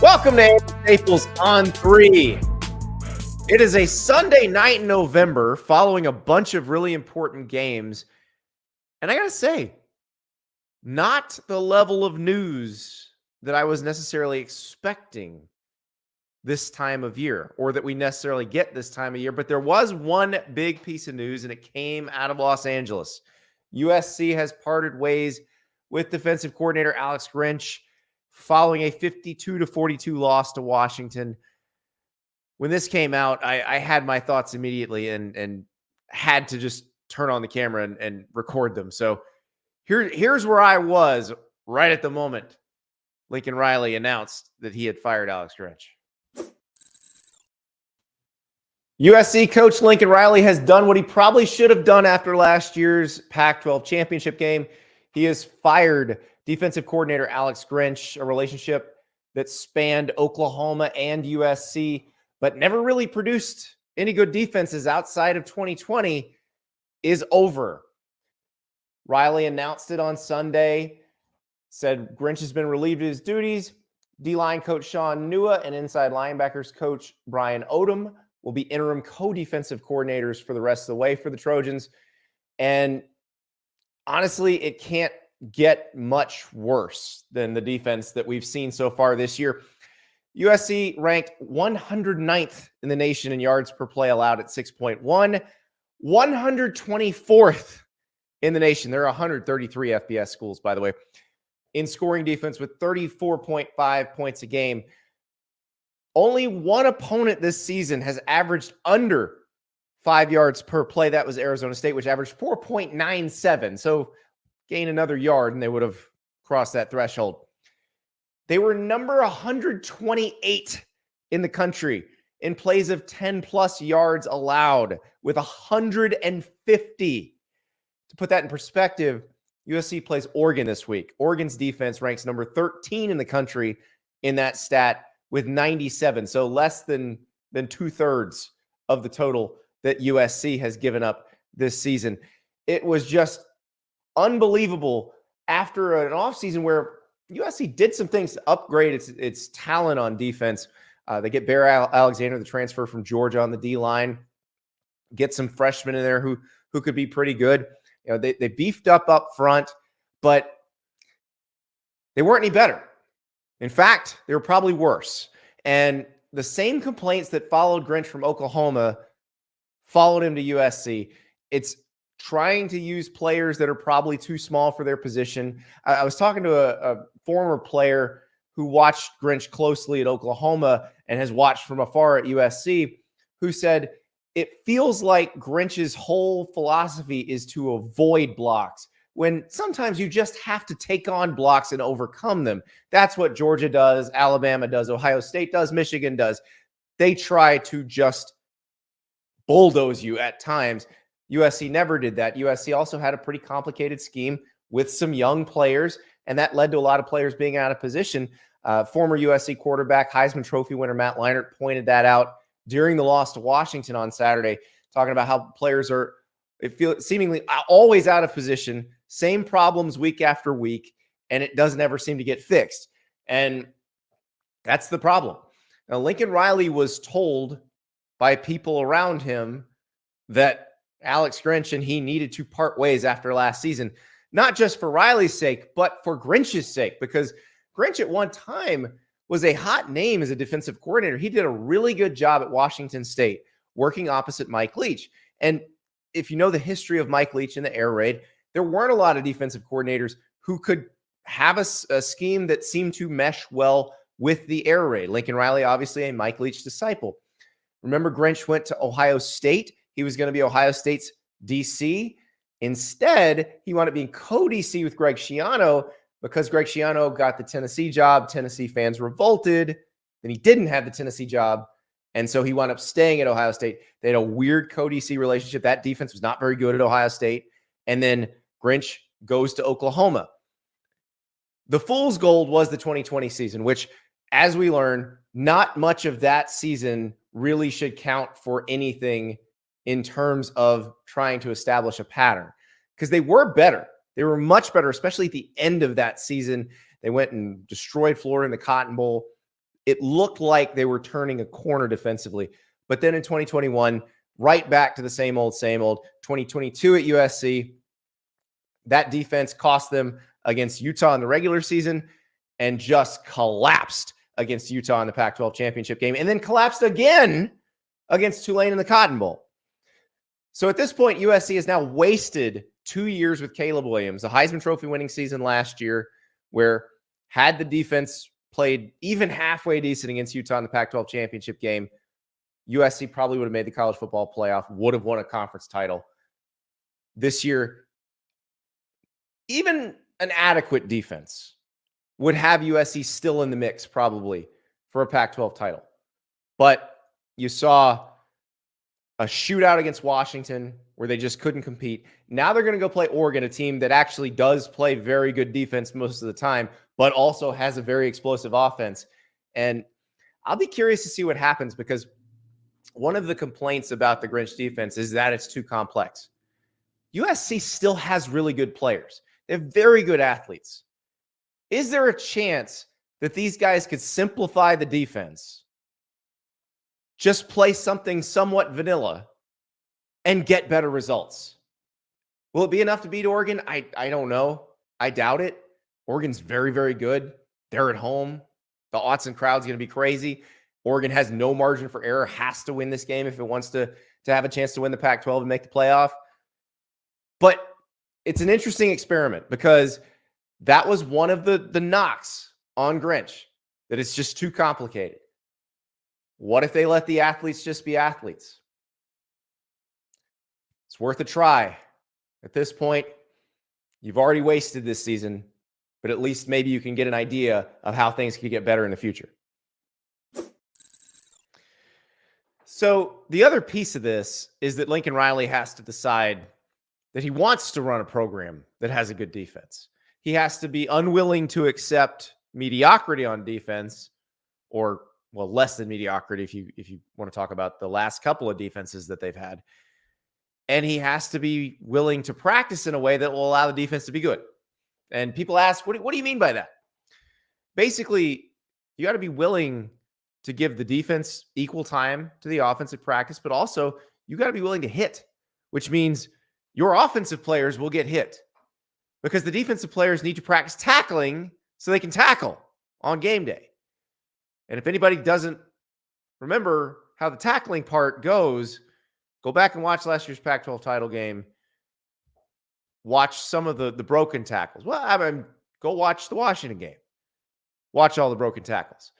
Welcome to Andy Staples On3. It is a Sunday night in November following a bunch of really important games. And I got to say, not the level of news that I was necessarily expecting this time of year, or that we necessarily get this time of year. But there was one big piece of news, and it came out of Los Angeles. USC has parted ways with defensive coordinator Alex Grinch following a 52-42 loss to Washington. When this came out, I had my thoughts immediately and had to just turn on the camera and record them. So here's where I was right at the moment Lincoln Riley announced that he had fired Alex Grinch. USC coach Lincoln Riley has done what he probably should have done after last year's Pac-12 championship game. He has fired defensive coordinator Alex Grinch, a relationship that spanned Oklahoma and USC, but never really produced any good defenses outside of 2020, is over. Riley announced it on Sunday, said Grinch has been relieved of his duties. D-line coach Sean Nua and inside linebackers coach Brian Odom will be interim co-defensive coordinators for the rest of the way for the Trojans. And honestly, it can't get much worse than the defense that we've seen so far this year. USC ranked 109th in the nation in yards per play allowed at 6.1, 124th in the nation. There are 133 FBS schools, by the way, in scoring defense with 34.5 points a game. Only one opponent this season has averaged under 5 yards per play. That was Arizona State, which averaged 4.97. So gain another yard and they would have crossed that threshold. They were number 128 in the country in plays of 10 plus yards allowed with 150. To put that in perspective, USC plays Oregon this week. Oregon's defense ranks number 13 in the country in that stat with 97. So less than 2/3 of the total that USC has given up this season. It was just unbelievable after an offseason where USC did some things to upgrade its talent on defense. They get Bear Alexander, the transfer from Georgia, on the D-line, get some freshmen in there who could be pretty good. You know, they beefed up front, but they weren't any better. In fact, they were probably worse. And the same complaints that followed Grinch from Oklahoma followed him to USC. It's trying to use players that are probably too small for their position. I was talking to a former player who watched Grinch closely at Oklahoma and has watched from afar at USC, who said, it feels like Grinch's whole philosophy is to avoid blocks, when sometimes you just have to take on blocks and overcome them. That's what Georgia does, Alabama does, Ohio State does, Michigan does. They try to just bulldoze you at times. USC never did that. USC also had a pretty complicated scheme with some young players, and that led to a lot of players being out of position. Former USC quarterback, Heisman Trophy winner Matt Leinart pointed that out during the loss to Washington on Saturday, talking about how players are seemingly always out of position, same problems week after week, and it doesn't ever seem to get fixed. And that's the problem. Now, Lincoln Riley was told by people around him that Alex Grinch and he needed to part ways after last season, not just for Riley's sake, but for Grinch's sake, because Grinch at one time was a hot name as a defensive coordinator. He did a really good job at Washington State, working opposite Mike Leach. And if you know the history of Mike Leach in the air raid, there weren't a lot of defensive coordinators who could have a scheme that seemed to mesh well with the air raid. Lincoln Riley, obviously a Mike Leach disciple. Remember, Grinch went to Ohio State. He was going to be Ohio State's DC. Instead, he wound up being co-DC with Greg Schiano because Greg Schiano got the Tennessee job. Tennessee fans revolted. Then he didn't have the Tennessee job, and so he wound up staying at Ohio State. They had a weird co-DC relationship. That defense was not very good at Ohio State. And then Grinch goes to Oklahoma. The fool's gold was the 2020 season, which, as we learn, not much of that season really should count for anything in terms of trying to establish a pattern, because they were better. They were much better, especially at the end of that season. They went and destroyed Florida in the Cotton Bowl. it looked like they were turning a corner defensively. But then in 2021, right back to the same old, same old. 2022 at USC, that defense cost them against Utah in the regular season and just collapsed against Utah in the Pac-12 championship game, and then collapsed again against Tulane in the Cotton Bowl. So at this point, USC has now wasted 2 years with Caleb Williams, a Heisman Trophy winning season last year, where had the defense played even halfway decent against Utah in the Pac-12 championship game, USC probably would have made the college football playoff, would have won a conference title. This year, even an adequate defense would have USC still in the mix probably for a Pac-12 title. But you saw a shootout against Washington where they just couldn't compete. Now they're going to go play Oregon, a team that actually does play very good defense most of the time, but also has a very explosive offense. And I'll be curious to see what happens, because one of the complaints about the Grinch defense is that it's too complex. USC still has really good players. They have very good athletes. Is there a chance that these guys could simplify the defense, just play something somewhat vanilla, and get better results? Will it be enough to beat Oregon? I don't know. I doubt it. Oregon's very, very good. They're at home. The Autzen crowd's going to be crazy. Oregon has no margin for error, has to win this game if it wants to have a chance to win the Pac-12 and make the playoff. But it's an interesting experiment, because that was one of the knocks on Grinch, that it's just too complicated. What if they let the athletes just be athletes? It's worth a try. At this point, you've already wasted this season, but at least maybe you can get an idea of how things could get better in the future. So the other piece of this is that Lincoln Riley has to decide that he wants to run a program that has a good defense. He has to be unwilling to accept mediocrity on defense, or, well, less than mediocrity if you want to talk about the last couple of defenses that they've had. And he has to be willing to practice in a way that will allow the defense to be good. And people ask, what do you mean by that? Basically, you got to be willing to give the defense equal time to the offensive practice, but also you got to be willing to hit, which means your offensive players will get hit, because the defensive players need to practice tackling so they can tackle on game day. And if anybody doesn't remember how the tackling part goes, go back and watch last year's Pac-12 title game. Watch some of the broken tackles. Well, I mean, go watch the Washington game. Watch all the broken tackles.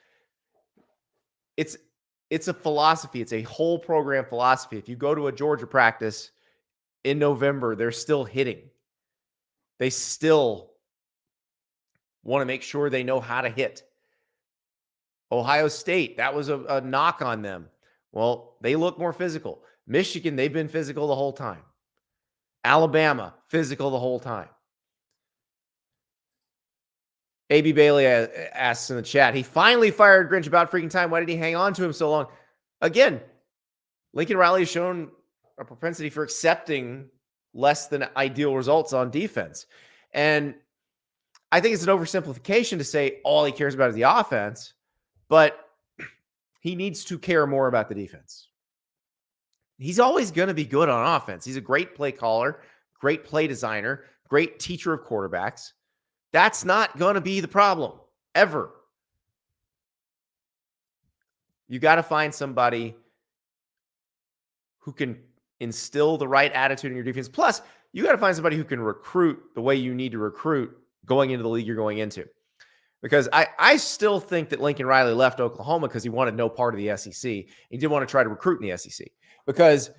It's a philosophy. It's a whole program philosophy. If you go to a Georgia practice in November, they're still hitting. They still want to make sure they know how to hit. Ohio State, that was a knock on them. Well, they look more physical. Michigan, they've been physical the whole time. Alabama, physical the whole time. A.B. Bailey asks in the chat, he finally fired Grinch about freaking time. Why did he hang on to him so long? Again, Lincoln Riley has shown a propensity for accepting less than ideal results on defense. And I think it's an oversimplification to say all he cares about is the offense, but he needs to care more about the defense. He's always going to be good on offense. He's a great play caller, great play designer, great teacher of quarterbacks. That's not going to be the problem, ever. You got to find somebody who can instill the right attitude in your defense. Plus, you got to find somebody who can recruit the way you need to recruit going into the league you're going into. Because I still think that Lincoln Riley left Oklahoma because he wanted no part of the SEC. He didn't want to try to recruit in the SEC. Because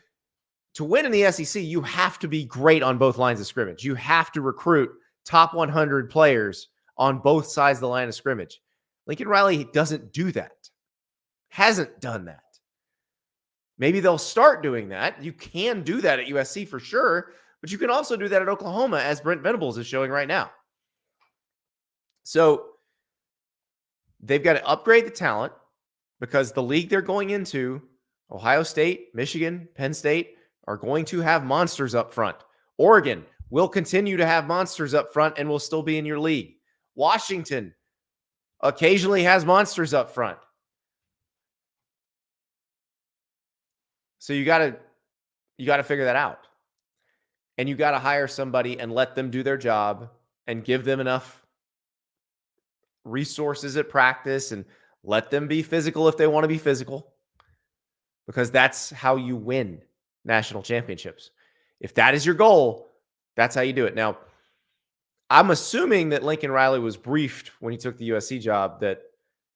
to win in the SEC, you have to be great on both lines of scrimmage. You have to recruit top 100 players on both sides of the line of scrimmage. Lincoln Riley doesn't do that. Hasn't done that. Maybe they'll start doing that. You can do that at USC for sure, but you can also do that at Oklahoma, as Brent Venables is showing right now. So they've got to upgrade the talent, because the league they're going into, Ohio State, Michigan, Penn State, are going to have monsters up front. Oregon will continue to have monsters up front and will still be in your league. Washington occasionally has monsters up front. So you got to figure that out. And you got to hire somebody and let them do their job and give them enough resources at practice and let them be physical if they want to be physical, because that's how you win national championships. If that is your goal, that's how you do it. Now, I'm assuming that Lincoln Riley was briefed when he took the USC job that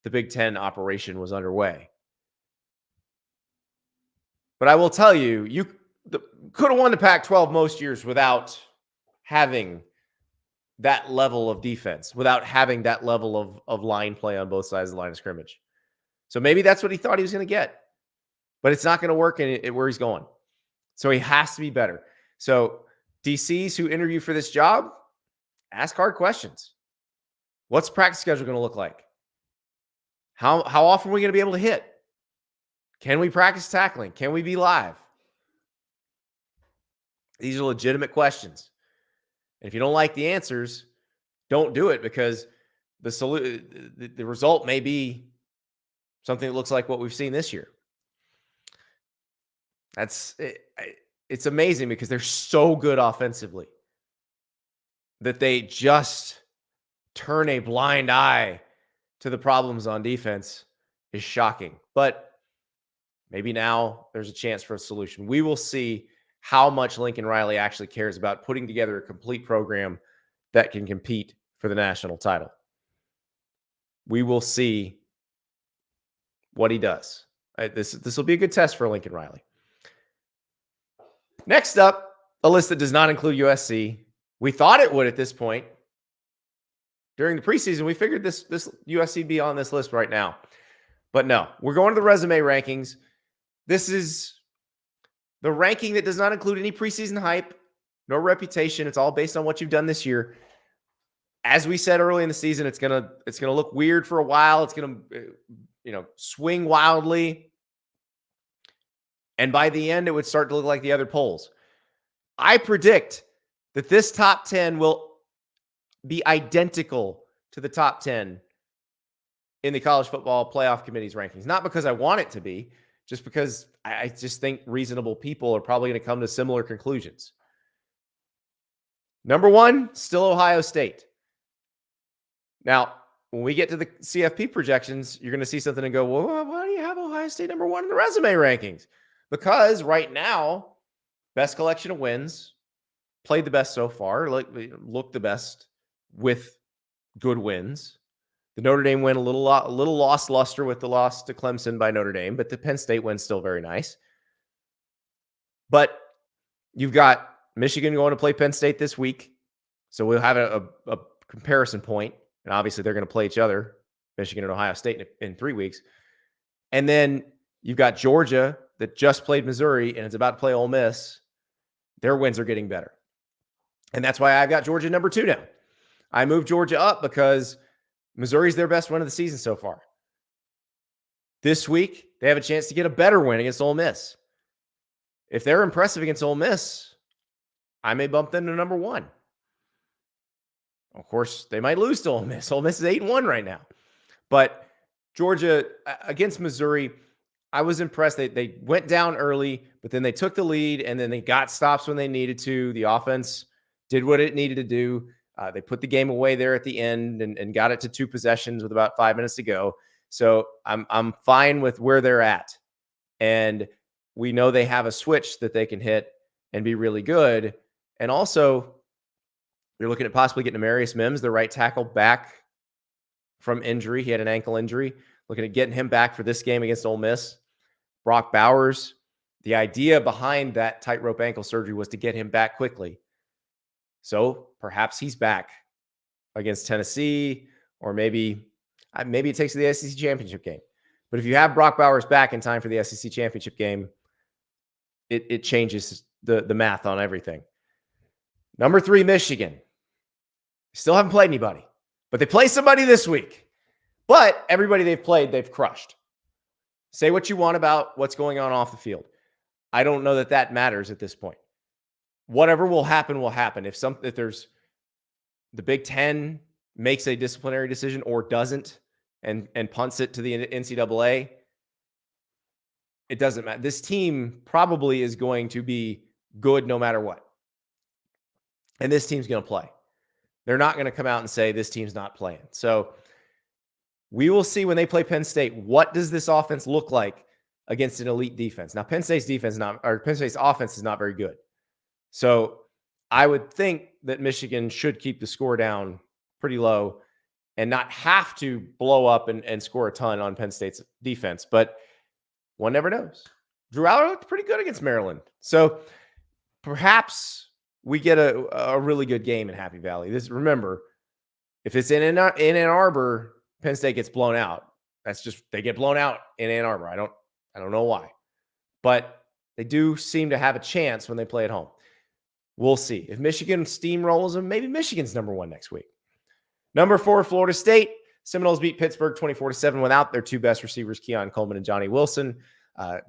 the Big Ten operation was underway. But I will tell you, you could have won the Pac-12 most years without having that level of defense, without having that level of line play on both sides of the line of scrimmage. So maybe that's what he thought he was going to get. But it's not going to work where he's going. So he has to be better. So DCs who interview for this job, ask hard questions. What's practice schedule going to look like? How often are we going to be able to hit? Can we practice tackling? Can we be live? These are legitimate questions. And if you don't like the answers, don't do it, because the result may be something that looks like what we've seen this year. It's amazing because they're so good offensively that they just turn a blind eye to the problems on defense is shocking. But maybe now there's a chance for a solution. We will see how much Lincoln Riley actually cares about putting together a complete program that can compete for the national title. We will see what he does. This will be a good test for Lincoln Riley. Next up, a list that does not include USC. We thought it would at this point. During the preseason, we figured this USC be on this list right now. But no, we're going to the resume rankings. This is the ranking that does not include any preseason hype, no reputation. It's all based on what you've done this year. As we said early in the season, it's gonna look weird for a while. It's gonna swing wildly. And by the end, it would start to look like the other polls. I predict that this top 10 will be identical to the top 10 in the college football playoff committee's rankings. Not because I want it to be, just because I just think reasonable people are probably going to come to similar conclusions. Number 1, still Ohio State. Now, when we get to the CFP projections, you're going to see something and go, well, why do you have Ohio State number 1 in the resume rankings? Because right now, best collection of wins, played the best so far, looked the best with good wins. The Notre Dame win a little lost luster with the loss to Clemson by Notre Dame, but the Penn State win's still very nice. But you've got Michigan going to play Penn State this week, so we'll have a comparison point, and obviously they're going to play each other, Michigan and Ohio State, in 3 weeks. And then you've got Georgia that just played Missouri and is about to play Ole Miss. Their wins are getting better. And that's why I've got Georgia number 2 now. I moved Georgia up because Missouri's their best win of the season so far. This week, they have a chance to get a better win against Ole Miss. If they're impressive against Ole Miss, I may bump them to number 1. Of course, they might lose to Ole Miss. Ole Miss is 8-1 right now. But Georgia against Missouri, I was impressed. They went down early, but then they took the lead, and then they got stops when they needed to. The offense did what it needed to do. They put the game away there at the end and got it to 2 possessions with about 5 minutes to go. So I'm fine with where they're at. And we know they have a switch that they can hit and be really good. And also, you're looking at possibly getting Amarius Mims, the right tackle, back from injury. He had an ankle injury. Looking at getting him back for this game against Ole Miss. Brock Bowers, the idea behind that tightrope ankle surgery was to get him back quickly. So perhaps he's back against Tennessee, or maybe it takes to the SEC championship game. But if you have Brock Bowers back in time for the SEC championship game, it changes the math on everything. Number 3, Michigan. Still haven't played anybody, but they play somebody this week. But everybody they've played, they've crushed. Say what you want about what's going on off the field. I don't know that matters at this point. Whatever will happen will happen. If there's the Big Ten makes a disciplinary decision or doesn't and punts it to the NCAA, it doesn't matter. This team probably is going to be good no matter what. And this team's going to play. They're not going to come out and say this team's not playing. So we will see when they play Penn State, what does this offense look like against an elite defense? Now, Penn State's offense is not very good. So I would think that Michigan should keep the score down pretty low and not have to blow up and score a ton on Penn State's defense. But one never knows. Drew Aller looked pretty good against Maryland. So perhaps we get a really good game in Happy Valley. Remember, if it's in Ann Arbor, Penn State gets blown out. That's just, they get blown out in Ann Arbor. I don't know why. But they do seem to have a chance when they play at home. We'll see. If Michigan steamrolls them, maybe Michigan's number 1 next week. Number 4, Florida State. Seminoles beat Pittsburgh 24-7 without their 2 best receivers, Keon Coleman and Johnny Wilson.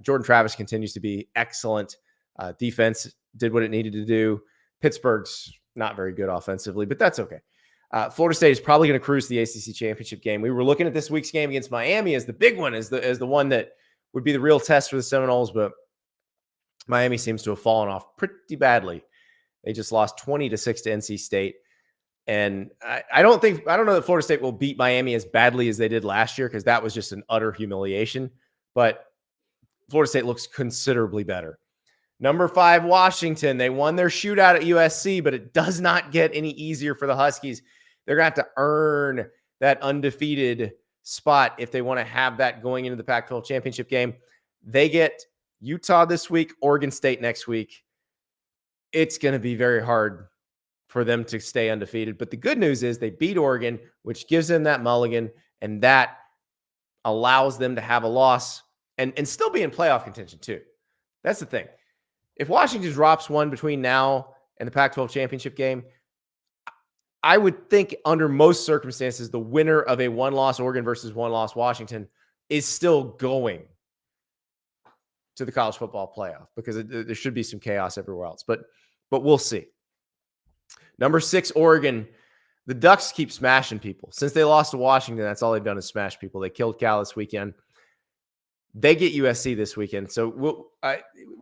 Jordan Travis continues to be excellent. Defense did what it needed to do. Pittsburgh's not very good offensively, but that's okay. Florida State is probably going to cruise to the ACC championship game. We were looking at this week's game against Miami as the big one, as the one that would be the real test for the Seminoles, but Miami seems to have fallen off pretty badly. They just lost 20-6 to NC State. And I don't know that Florida State will beat Miami as badly as they did last year, because that was just an utter humiliation. But Florida State looks considerably better. Number 5, Washington. They won their shootout at USC, but it does not get any easier for the Huskies. They're going to have to earn that undefeated spot if they want to have that going into the Pac-12 championship game. They get Utah this week, Oregon State next week. It's going to be very hard for them to stay undefeated. But the good news is they beat Oregon, which gives them that mulligan, and that allows them to have a loss and still be in playoff contention too. That's the thing. If Washington drops one between now and the Pac-12 championship game, I would think under most circumstances, the winner of a 1-loss Oregon versus 1-loss Washington is still going to the college football playoff, because there should be some chaos everywhere else. But we'll see. Number 6, Oregon. The Ducks keep smashing people. Since they lost to Washington, that's all they've done is smash people. They killed Cal this weekend. They get USC this weekend. So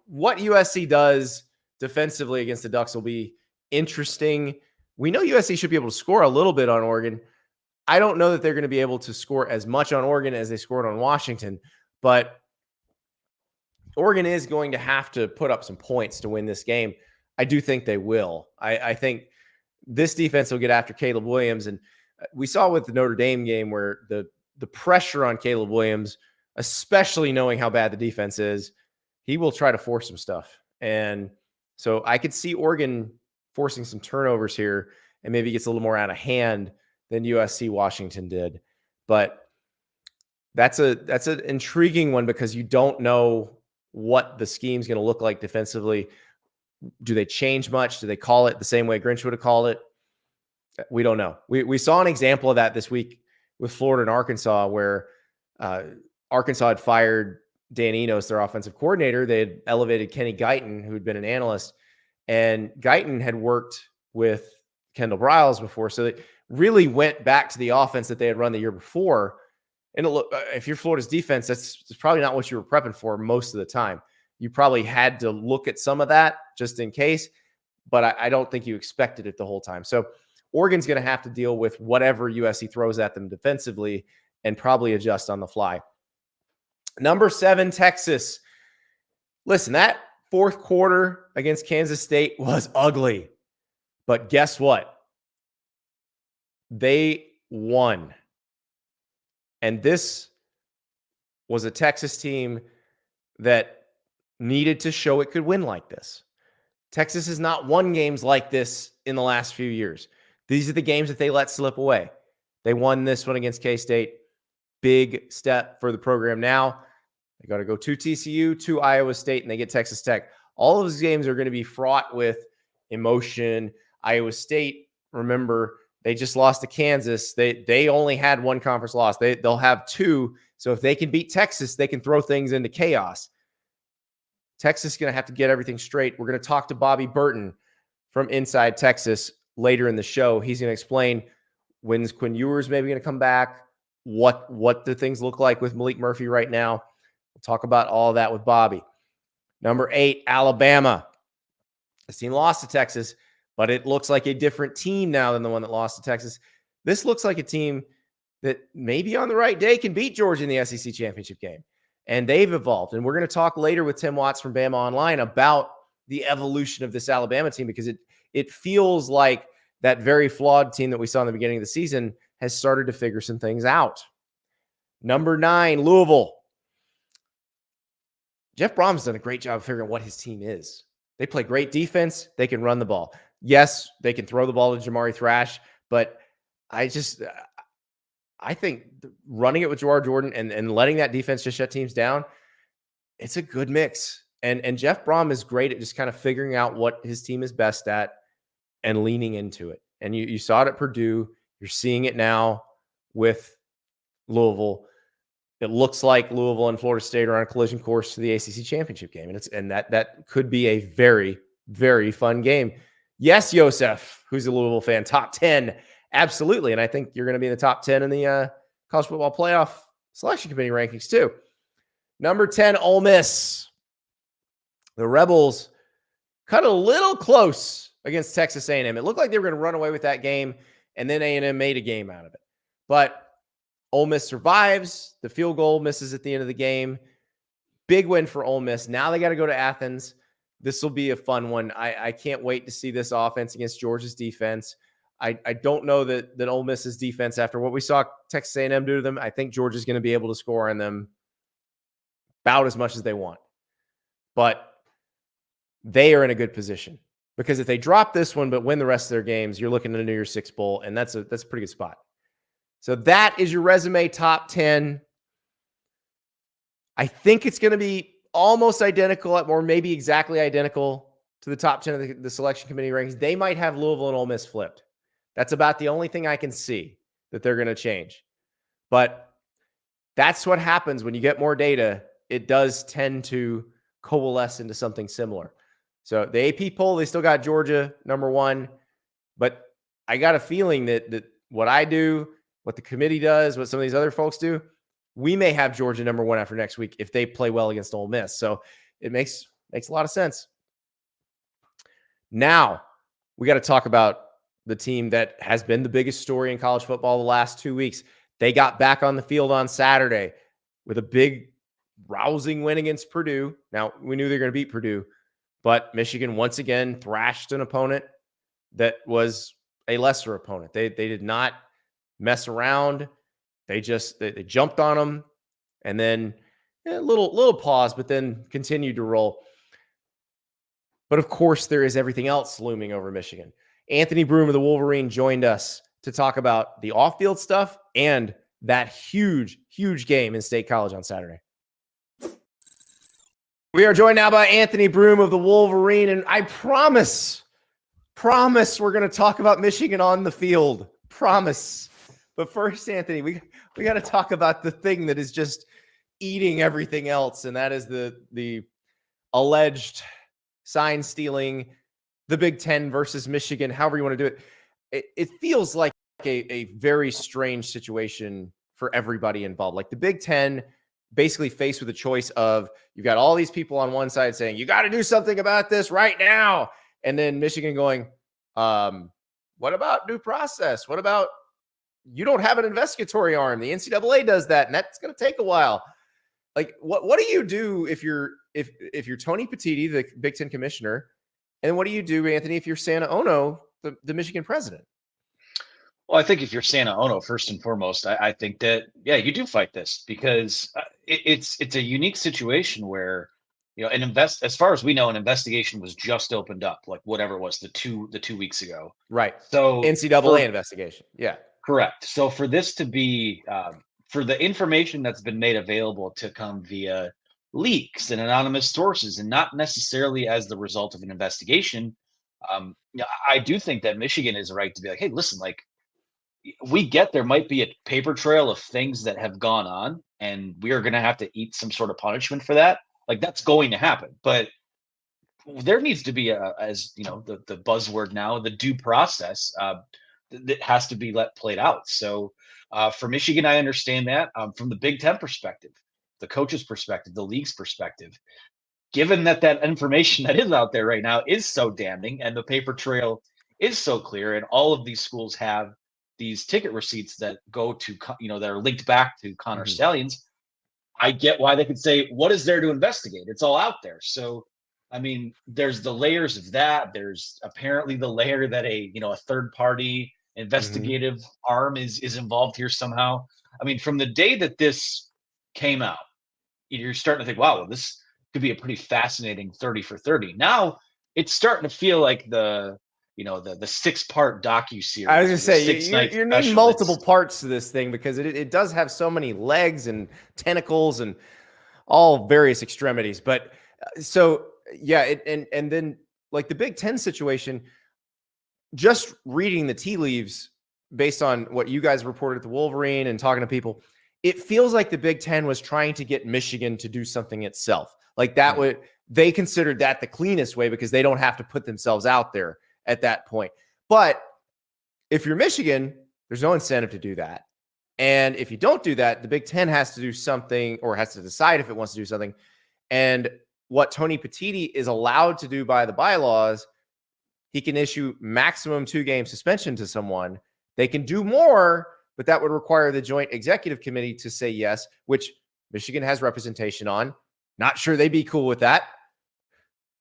what USC does defensively against the Ducks will be interesting. We know USC should be able to score a little bit on Oregon. I don't know that they're going to be able to score as much on Oregon as they scored on Washington, but Oregon is going to have to put up some points to win this game. I do think they will. I think this defense will get after Caleb Williams. And we saw with the Notre Dame game where the pressure on Caleb Williams, especially knowing how bad the defense is, he will try to force some stuff. And so I could see Oregon forcing some turnovers here, and maybe gets a little more out of hand than USC Washington did. But that's an intriguing one, because you don't know what the scheme's going to look like defensively. Do they change much? Do they call it the same way Grinch would have called it? We don't know. We saw an example of that this week with Florida and Arkansas, where Arkansas had fired Dan Enos, their offensive coordinator. They had elevated Kenny Guyton, who had been an analyst, and Guyton had worked with Kendall Briles before. So they really went back to the offense that they had run the year before. And if you're Florida's defense, that's probably not what you were prepping for most of the time. You probably had to look at some of that just in case, but I don't think you expected it the whole time. So Oregon's going to have to deal with whatever USC throws at them defensively and probably adjust on the fly. Number 7, Texas. Listen, that fourth quarter against Kansas State was ugly, but guess what? They won. And this was a Texas team that needed to show it could win like this. Texas has not won games like this in the last few years. These are the games that they let slip away. They won this one against K-State. Big step for the program now. They got to go to TCU, to Iowa State, and they get Texas Tech. All of those games are going to be fraught with emotion. Iowa State, remember, they just lost to Kansas. They only had one conference loss. They'll have 2. So if they can beat Texas, they can throw things into chaos. Texas is going to have to get everything straight. We're going to talk to Bobby Burton from InsideTexas later in the show. He's going to explain when's Quinn Ewers maybe going to come back, what do things look like with Malik Murphy right now. We'll talk about all that with Bobby. Number 8, Alabama. This team lost to Texas, but it looks like a different team now than the one that lost to Texas. This looks like a team that maybe on the right day can beat Georgia in the SEC championship game. And they've evolved. And we're going to talk later with Tim Watts from BamaOnline about the evolution of this Alabama team, because it feels like that very flawed team that we saw in the beginning of the season has started to figure some things out. Number 9, Louisville. Jeff Brom's done a great job of figuring out what his team is. They play great defense. They can run the ball. Yes, they can throw the ball to Jamari Thrash, but I think running it with Jawar Jordan and letting that defense just shut teams down, it's a good mix. And Jeff Brom is great at just kind of figuring out what his team is best at and leaning into it. And you saw it at Purdue. You're seeing it now with Louisville. It looks like Louisville and Florida State are on a collision course to the ACC championship game. And that could be a very, very fun game. Yes, Yosef, who's a Louisville fan, top 10. Absolutely. And I think you're going to be in the top 10 in the college football playoff selection committee rankings too. Number 10, Ole Miss. The Rebels cut a little close against Texas A&M. It looked like they were going to run away with that game, and then A&M made a game out of it. But Ole Miss survives. The field goal misses at the end of the game. Big win for Ole Miss. Now they got to go to Athens. This will be a fun one. I can't wait to see this offense against Georgia's defense. I don't know that Ole Miss's defense, after what we saw Texas A&M do to them, I think Georgia's going to be able to score on them about as much as they want. But they are in a good position, because if they drop this one but win the rest of their games, you're looking at a New Year's Six bowl, and that's a pretty good spot. So that is your resume top 10. I think it's going to be almost identical, or maybe exactly identical to the top 10 of the selection committee rankings. They might have Louisville and Ole Miss flipped. That's about the only thing I can see that they're going to change. But that's what happens when you get more data. It does tend to coalesce into something similar. So the AP poll, they still got Georgia number 1. But I got a feeling that what I do, what the committee does, what some of these other folks do, we may have Georgia number 1 after next week if they play well against Ole Miss. So it makes a lot of sense. Now we got to talk about the team that has been the biggest story in college football the last 2 weeks. They got back on the field on Saturday with a big, rousing win against Purdue. Now, we knew they were going to beat Purdue, but Michigan once again thrashed an opponent that was a lesser opponent. They did not mess around. They jumped on them, and then a little pause, but then continued to roll. But of course, there is everything else looming over Michigan. Anthony Broome of the Wolverine joined us to talk about the off-field stuff and that huge, huge game in State College on Saturday. We are joined now by Anthony Broome of the Wolverine, and I promise we're going to talk about Michigan on the field. Promise. But first, Anthony, we got to talk about the thing that is just eating everything else, and that is the alleged sign stealing, the Big Ten versus Michigan, however you want to do it. It feels like a very strange situation for everybody involved. Like the Big Ten basically faced with a choice of, you've got all these people on one side saying, you got to do something about this right now. And then Michigan going, what about due process? What about, you don't have an investigatory arm. The NCAA does that, and that's going to take a while. Like, what do you do if you're Tony Petitti, the Big Ten commissioner? And what do you do, Anthony, if you're Santa Ono, the Michigan president? Well, I think if you're Santa Ono, first and foremost, I think that, yeah, you do fight this, because it's a unique situation where, as far as we know, an investigation was just opened up, like whatever it was, the two weeks ago. Right. So NCAA investigation. Yeah. Correct. So for this to be, for the information that's been made available to come via leaks and anonymous sources, and not necessarily as the result of an investigation, I do think that Michigan is right to be like, hey, listen, like, we get there might be a paper trail of things that have gone on, and we are going to have to eat some sort of punishment for that. Like, that's going to happen. But there needs to be as the buzzword now, the due process that has to be played out. So for Michigan, I understand that. From the Big Ten perspective, the coach's perspective, the league's perspective, given that information that is out there right now is so damning and the paper trail is so clear, and all of these schools have these ticket receipts that go to, that are linked back to Connor Stallions, I get why they could say, what is there to investigate? It's all out there. So, I mean, there's the layers of that. There's apparently the layer that a third party investigative arm is involved here somehow. I mean, from the day that this came out, you're starting to think, wow, well, this could be a pretty fascinating 30 for 30. Now it's starting to feel like the 6-part docu-series. I was gonna say, you're naming multiple parts to this thing because it does have so many legs and tentacles and all various extremities. But so yeah, and then like the Big Ten situation, just reading the tea leaves based on what you guys reported at the Wolverine and talking to people, it feels like the Big Ten was trying to get Michigan to do something itself. Like that they considered that the cleanest way because they don't have to put themselves out there at that point. But if you're Michigan, there's no incentive to do that. And if you don't do that, the Big Ten has to do something, or has to decide if it wants to do something. And what Tony Petitti is allowed to do by the bylaws, he can issue maximum 2-game suspension to someone. They can do more, but that would require the joint executive committee to say yes, which Michigan has representation on. Not sure they'd be cool with that.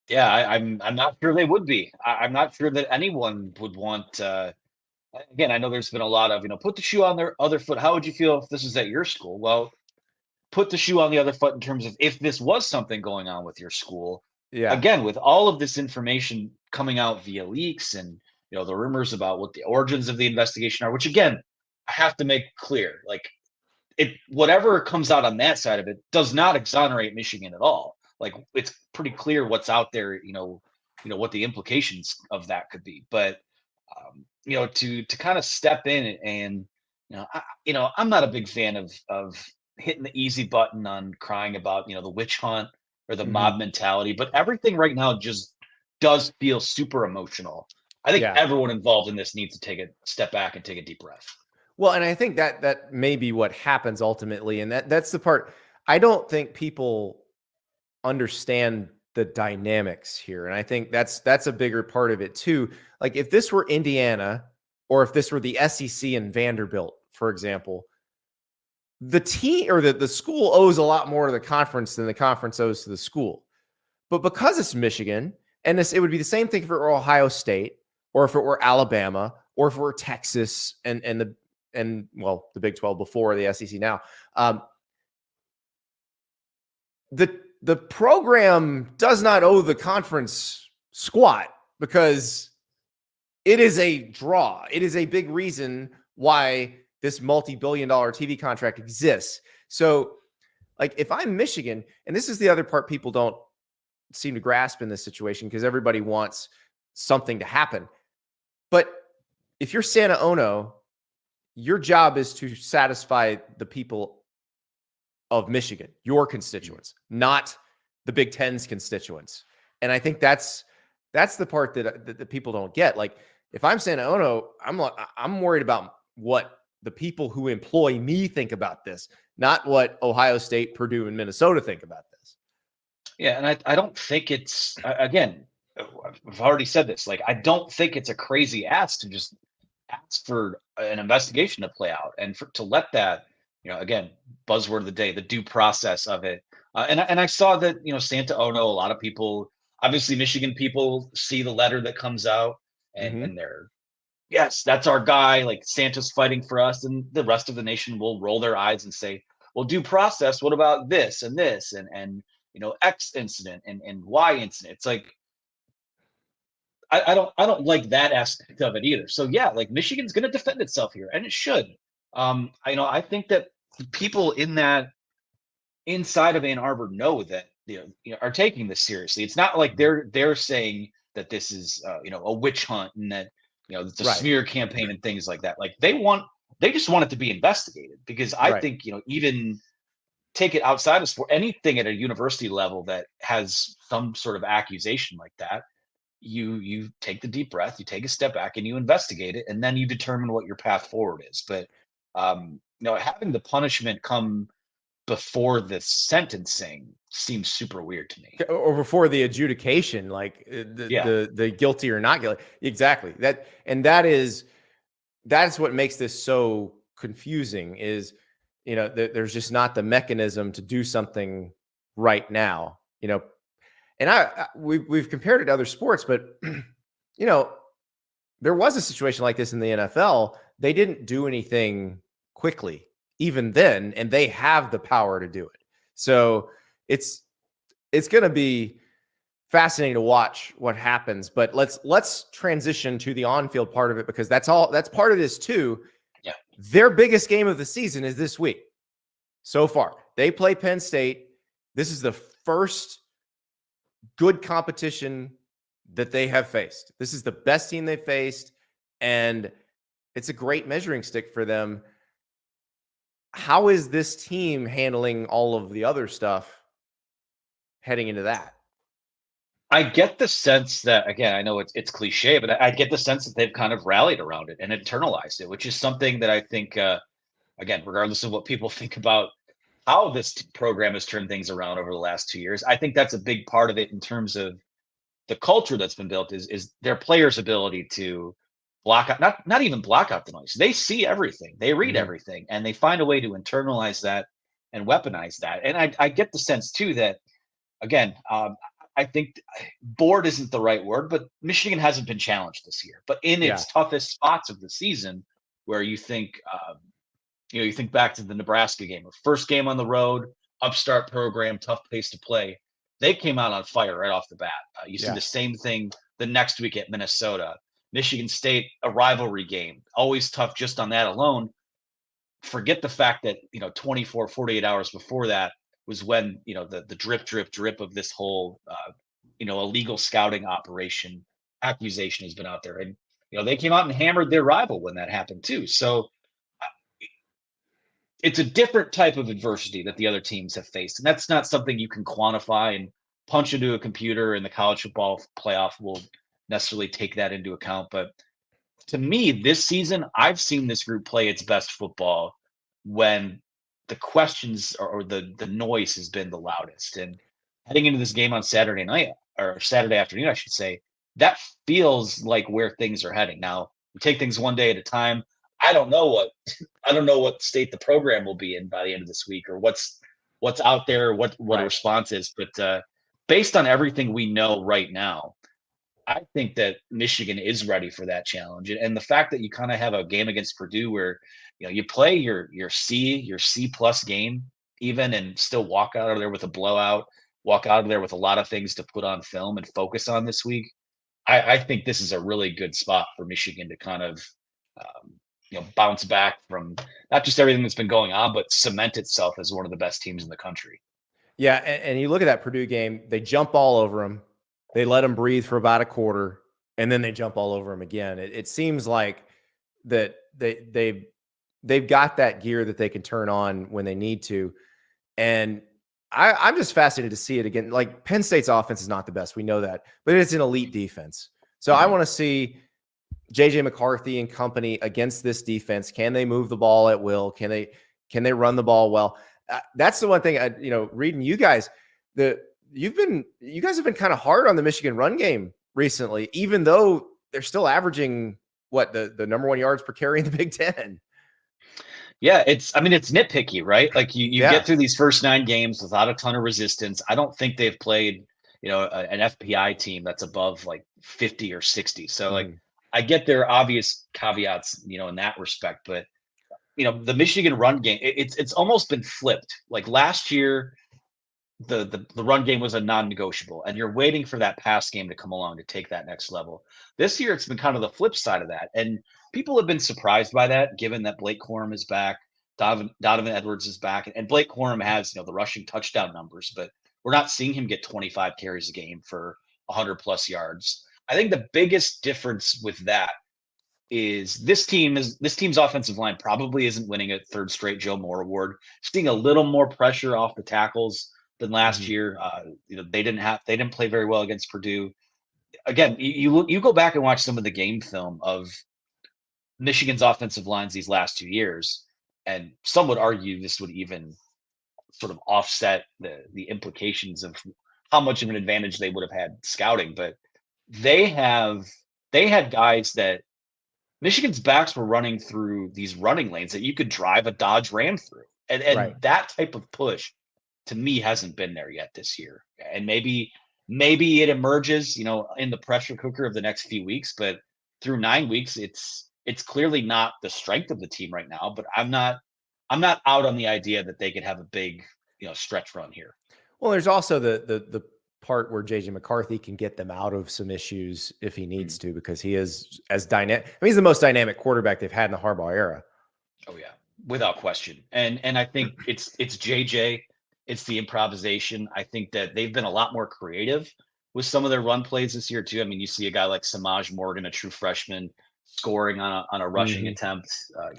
Yeah, I'm not sure they would be. I'm not sure that anyone would want. Again, I know there's been a lot of put the shoe on their other foot. How would you feel if this was at your school? Well, put the shoe on the other foot in terms of if this was something going on with your school. Yeah. Again, with all of this information coming out via leaks and the rumors about what the origins of the investigation are, which again, I have to make clear, like whatever comes out on that side of it does not exonerate Michigan at all. Like it's pretty clear what's out there, what the implications of that could be. But to kind of step in and I'm not a big fan of hitting the easy button on crying about the witch hunt or the mob mentality. But everything right now just does feel super emotional. I think everyone involved in this needs to take a step back and take a deep breath. Well, and I think that may be what happens ultimately, and that's the part. I don't think people understand the dynamics here. And I think that's a bigger part of it too. Like if this were Indiana, or if this were the SEC and Vanderbilt, for example, the team or the school owes a lot more to the conference than the conference owes to the school. But because it's Michigan, and it would be the same thing if it were Ohio State, or if it were Alabama, or if it were Texas and the Big 12 before the SEC now. The program does not owe the conference squat because it is a draw. It is a big reason why this multi-billion-dollar TV contract exists. So, like, if I'm Michigan, and this is the other part people don't seem to grasp in this situation because everybody wants something to happen. But if you're Santa Ono, your job is to satisfy the people of Michigan, your constituents, not the Big Ten's constituents. And I think that's the part that the people don't get. Like if I'm Santa Ono, I'm worried about what the people who employ me think about this, not what Ohio State, Purdue, and Minnesota think about this. Yeah, and I don't think it's, again, I've already said this, like I don't think it's a crazy ask to just ask for an investigation to play out and to let that, again, buzzword of the day, the due process of it. And I saw that, Santa Ono, a lot of people, obviously Michigan people see the letter that comes out and they're, yes, that's our guy. Like Santa's fighting for us, and the rest of the nation will roll their eyes and say, well, due process, what about this and this and X incident and Y incident? It's like, I don't like that aspect of it either. So yeah, like Michigan's going to defend itself here, and it should. I think that people inside of Ann Arbor know that are taking this seriously. It's not like they're saying that this is a witch hunt and that it's a smear campaign and things like that. Like they just want it to be investigated because I think even take it outside of sport, anything at a university level that has some sort of accusation like that. You take the deep breath, you take a step back, and you investigate it, and then you determine what your path forward is. But having the punishment come before the sentencing seems super weird to me. Or before the adjudication, like the guilty or not guilty. Exactly. That's what makes this so confusing is, there's just not the mechanism to do something right now, and we've compared it to other sports, but there was a situation like this in the NFL. They didn't do anything quickly even then, and they have the power to do it. So it's going to be fascinating to watch what happens, but let's transition to the on-field part of it, because that's part of this too. Yeah. Their biggest game of the season is this week so far. They play Penn State. This is the first good competition that they have faced. This is the best team they faced, and it's a great measuring stick for them. How is this team handling all of the other stuff heading into that? I get the sense that, again, I know it's cliche, but I get the sense that they've kind of rallied around it and internalized it, which is something that I think, again, regardless of what people think about how this program has turned things around over the last 2 years, I think that's a big part of it in terms of the culture that's been built is their players' ability to block out, not even block out the noise. They see everything, they read everything, and they find a way to internalize that and weaponize that. And I get the sense too that, again, I think bored isn't the right word, but Michigan hasn't been challenged this year. But in its toughest spots of the season, where you think, you think back to the Nebraska game, first game on the road, upstart program, tough place to play. They came out on fire right off the bat. You see the same thing the next week at Minnesota. Michigan State, a rivalry game, always tough just on that alone. Forget the fact that, 24, 48 hours before that was when, the drip of this whole, illegal scouting operation accusation has been out there. And, they came out and hammered their rival when that happened too. So it's a different type of adversity that the other teams have faced. And that's not something you can quantify and punch into a computer, and the college football playoff will necessarily take that into account. But to me, this season, I've seen this group play its best football when the questions or the noise has been the loudest. And heading into this game on Saturday night, or Saturday afternoon, I should say, that feels like where things are heading. Now, we take things one day at a time. I don't know what state the program will be in by the end of this week, or what's out there, what a response is. But based on everything we know right now, I think that Michigan is ready for that challenge. And the fact that you kind of have a game against Purdue where, you play your C plus game even, and still walk out of there with a blowout, walk out of there with a lot of things to put on film and focus on this week. I think this is a really good spot for Michigan to kind of, bounce back from not just everything that's been going on, but cement itself as one of the best teams in the country. Yeah. And you look at that Purdue game, they jump all over them. They let them breathe for about a quarter, and then they jump all over them again. It seems like that they've got that gear that they can turn on when they need to. And I'm just fascinated to see it again. Like, Penn State's offense is not the best. We know that, but it's an elite defense. So I want to see JJ McCarthy and company against this defense. Can they move the ball at will? Can they run the ball well? That's the one thing, reading you guys, you guys have been kind of hard on the Michigan run game recently, even though they're still averaging the number one yards per carry in the Big Ten. Yeah, it's nitpicky, right? Like you get through these first 9 games without a ton of resistance. I don't think they've played, an FPI team that's above like 50 or 60. So like, I get their obvious caveats, in that respect, but the Michigan run game, it's almost been flipped. Like last year, the run game was a non-negotiable, and you're waiting for that pass game to come along to take that next level. This year, it's been kind of the flip side of that, and people have been surprised by that, given that Blake Corum is back, Donovan Edwards is back, and Blake Corum has the rushing touchdown numbers, but we're not seeing him get 25 carries a game for 100+ yards. I think the biggest difference with that is this team's offensive line probably isn't winning a 3rd straight Joe Moore Award. Seeing a little more pressure off the tackles than last year. They didn't play very well against Purdue. Again, you go back and watch some of the game film of Michigan's offensive lines these last 2 years, and some would argue this would even sort of offset the implications of how much of an advantage they would have had scouting. But they had guys that Michigan's backs were running through these running lanes that you could drive a Dodge Ram through. And Right. that type of push to me hasn't been there yet this year. And maybe it emerges, in the pressure cooker of the next few weeks, but through 9 weeks, it's clearly not the strength of the team right now. But I'm not out on the idea that they could have a big, stretch run here. Well, there's also the part where JJ McCarthy can get them out of some issues if he needs to, because he is as dynamic. I mean, he's the most dynamic quarterback they've had in the Harbaugh era. Oh yeah, without question. And I think it's JJ, it's the improvisation. I think that they've been a lot more creative with some of their run plays this year too. I mean, you see a guy like Samaj Morgan, a true freshman, scoring on a rushing attempt.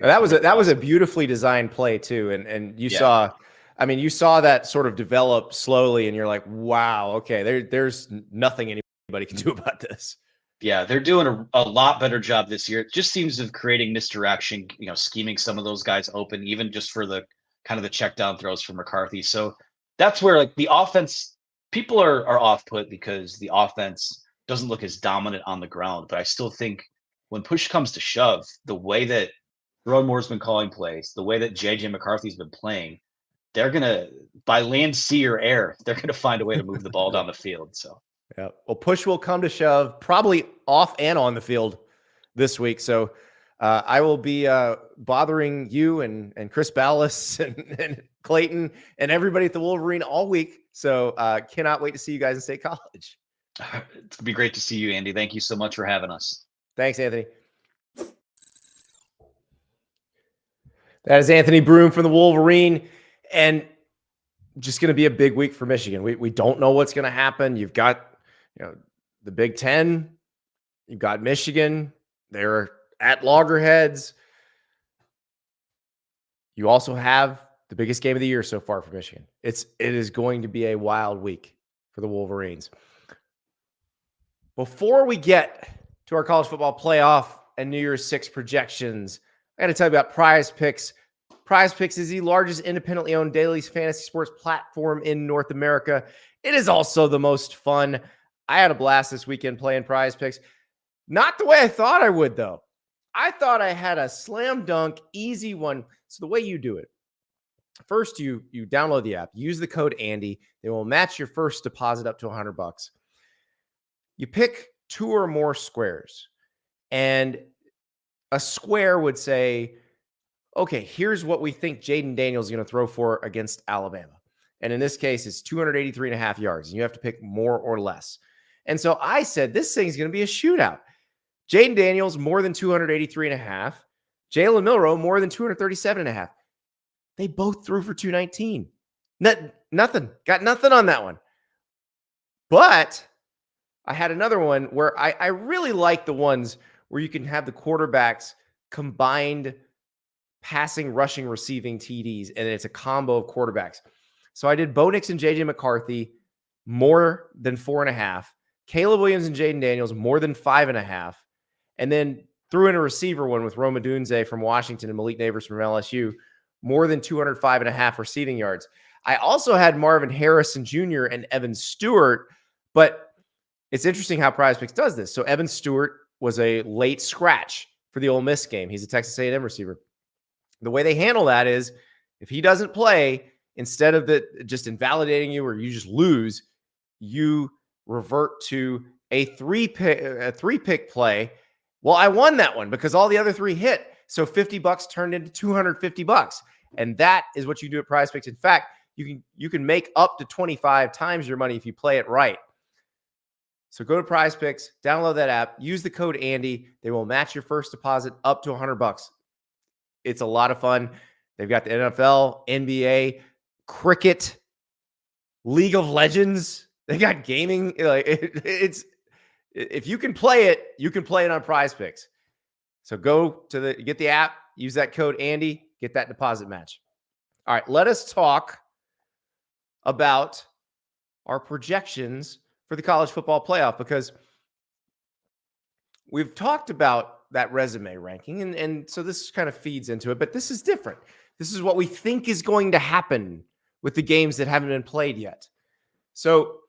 That was a beautifully designed play too, and you saw. I mean, you saw that sort of develop slowly, and you're like, wow, okay, there's nothing anybody can do about this. Yeah, they're doing a lot better job this year. It just seems of creating misdirection, scheming some of those guys open, even just for the kind of the check down throws for McCarthy. So that's where like the offense, people are off put because the offense doesn't look as dominant on the ground. But I still think when push comes to shove, the way that Ron Moore's been calling plays, the way that JJ McCarthy's been playing, they're going to, by land, sea, or air, they're going to find a way to move the ball down the field. So, yeah. Well, push will come to shove, probably off and on the field this week. So I will be bothering you and Chris Ballas and Clayton and everybody at the Wolverine all week. So cannot wait to see you guys in State College. It's going to be great to see you, Andy. Thank you so much for having us. Thanks, Anthony. That is Anthony Broome from the Wolverine. And just going to be a big week for Michigan. We don't know what's going to happen. You've got, the Big Ten. You've got Michigan. They're at loggerheads. You also have the biggest game of the year so far for Michigan. It is going to be a wild week for the Wolverines. Before we get to our college football playoff and New Year's Six projections, I got to tell you about Prize Picks. Prize Picks is the largest independently owned daily fantasy sports platform in North America. It is also the most fun. I had a blast this weekend playing Prize Picks. Not the way I thought I would, though. I thought I had a slam dunk, easy one. So the way you do it, first you download the app, use the code Andy. They will match your first deposit up to $100. You pick 2 or more squares, and a square would say, okay, here's what we think Jaden Daniels is going to throw for against Alabama. And in this case, it's 283.5 yards. And you have to pick more or less. And so I said, this thing's going to be a shootout. Jaden Daniels, more than 283.5. Jalen Milroe, more than 237.5. They both threw for 219. Nothing. Got nothing on that one. But I had another one where I really like the ones where you can have the quarterbacks combined passing, rushing, receiving TDs, and it's a combo of quarterbacks. So I did Bo Nix and JJ McCarthy more than 4.5, Caleb Williams and Jaden Daniels more than 5.5, and then threw in a receiver one with Rome Odunze from Washington and Malik Neighbors from LSU, more than 205.5 receiving yards. I also had Marvin Harrison Jr. and Evan Stewart, but it's interesting how Prize Picks does this. So Evan Stewart was a late scratch for the Ole Miss game. He's a Texas A&M receiver. The way they handle that is if he doesn't play, instead of just invalidating you or you just lose, you revert to a three pick play. Well, I won that one because all the other 3 hit. So $50 turned into $250. And that is what you do at Prize Picks. In fact, you can make up to 25 times your money if you play it right. So go to Prize Picks, download that app, use the code Andy. They will match your first deposit up to $100. It's a lot of fun. They've got the NFL, NBA, cricket, League of Legends. They got gaming. It's if you can play it, you can play it on Prize Picks. So go to get the app, use that code Andy, get that deposit match. All right, let us talk about our projections for the college football playoff, because we've talked about that resume ranking. And so this kind of feeds into it, but this is different. This is what we think is going to happen with the games that haven't been played yet. So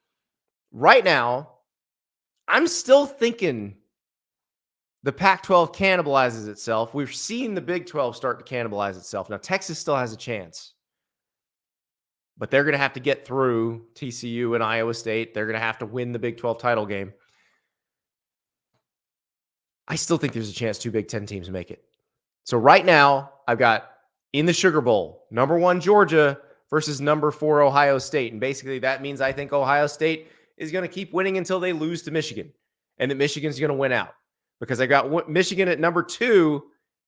right now, I'm still thinking the Pac-12 cannibalizes itself. We've seen the Big 12 start to cannibalize itself. Now, Texas still has a chance, but they're going to have to get through TCU and Iowa State. They're going to have to win the Big 12 title game. I still think there's a chance 2 Big 10 teams make it. So right now, I've got in the Sugar Bowl, number 1 Georgia versus number 4 Ohio State. And basically that means I think Ohio State is going to keep winning until they lose to Michigan, and that Michigan's going to win out, because I got Michigan at number 2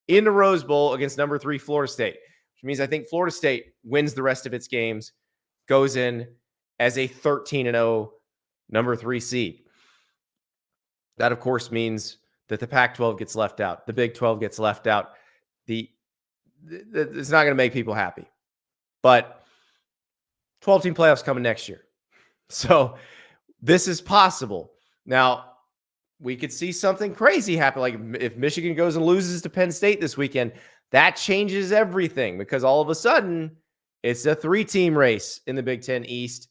in the Rose Bowl against number 3 Florida State, which means I think Florida State wins the rest of its games, goes in as a 13-0 number 3 seed. That, of course, means that the Pac-12 gets left out. The Big 12 gets left out. It's not going to make people happy. But 12-team playoffs coming next year. So this is possible. Now, we could see something crazy happen. Like if Michigan goes and loses to Penn State this weekend, that changes everything, because all of a sudden it's a 3-team race in the Big Ten East.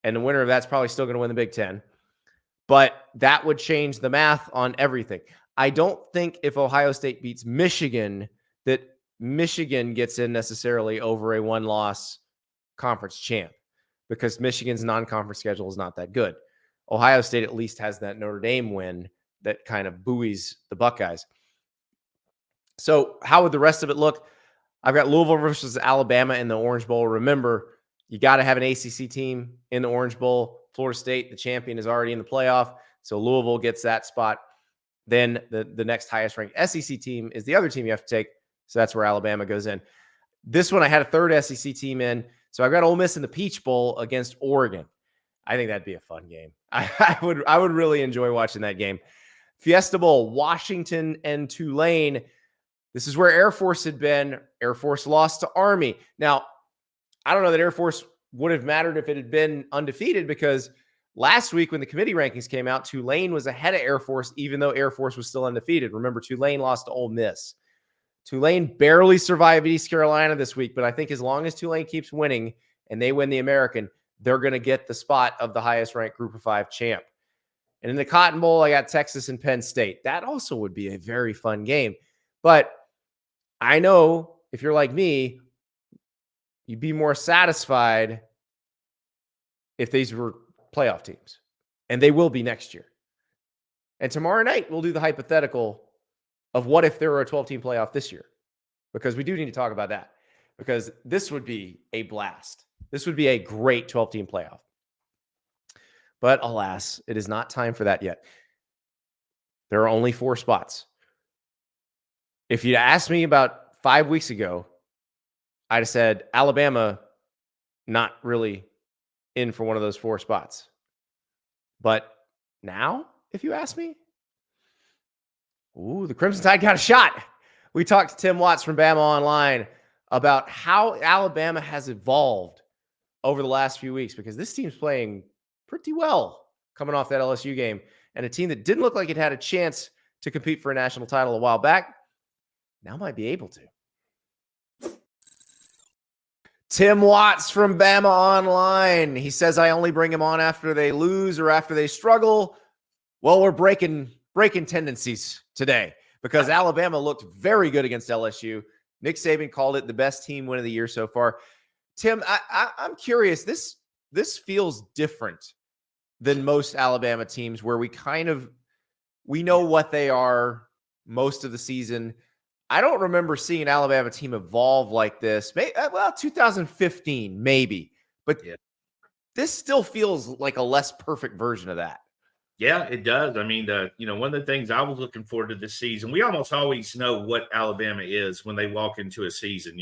And the winner of that's probably still going to win the Big Ten. But that would change the math on everything. I don't think if Ohio State beats Michigan that Michigan gets in necessarily over a 1-loss conference champ, because Michigan's non-conference schedule is not that good. Ohio State at least has that Notre Dame win that kind of buoys the Buckeyes. So how would the rest of it look? I've got Louisville versus Alabama in the Orange Bowl. Remember, you got to have an ACC team in the Orange Bowl. Florida State, the champion, is already in the playoff, so Louisville gets that spot. Then the next highest ranked SEC team is the other team you have to take, so that's where Alabama goes in. This one I had a third SEC team in, so I've got Ole Miss in the Peach Bowl against Oregon. I think that'd be a fun game. I would really enjoy watching that game. Fiesta Bowl, Washington and Tulane. This is where Air Force had been. Air Force lost to Army. Now, I don't know that Air Force would have mattered if it had been undefeated, because last week when the committee rankings came out, Tulane was ahead of Air Force, even though Air Force was still undefeated. Remember, Tulane lost to Ole Miss. Tulane barely survived East Carolina this week, but I think as long as Tulane keeps winning and they win the American, they're going to get the spot of the highest ranked Group of 5 champ. And in the Cotton Bowl, I got Texas and Penn State. That also would be a very fun game. But I know if you're like me, you'd be more satisfied if these were playoff teams. And they will be next year. And tomorrow night, we'll do the hypothetical of what if there were a 12-team playoff this year, because we do need to talk about that, because this would be a blast. This would be a great 12-team playoff. But alas, it is not time for that yet. There are only 4 spots. If you'd asked me about 5 weeks ago, I'd have said Alabama not really in for one of those 4 spots. But now, if you ask me, the Crimson Tide got a shot. We talked to Tim Watts from BamaOnline about how Alabama has evolved over the last few weeks, because this team's playing pretty well coming off that LSU game, and a team that didn't look like it had a chance to compete for a national title a while back now might be able to. Tim Watts from BamaOnline. He says I only bring him on after they lose or after they struggle. Well, we're breaking tendencies today, because Alabama looked very good against LSU. Nick Saban called it the best team win of the year so far. Tim, I'm curious. This feels different than most Alabama teams, where we know what they are most of the season. I don't remember seeing an Alabama team evolve like this. 2015 maybe, but this still feels like a less perfect version of that. Yeah, it does. I mean, one of the things I was looking forward to this season, we almost always know what Alabama is when they walk into a season.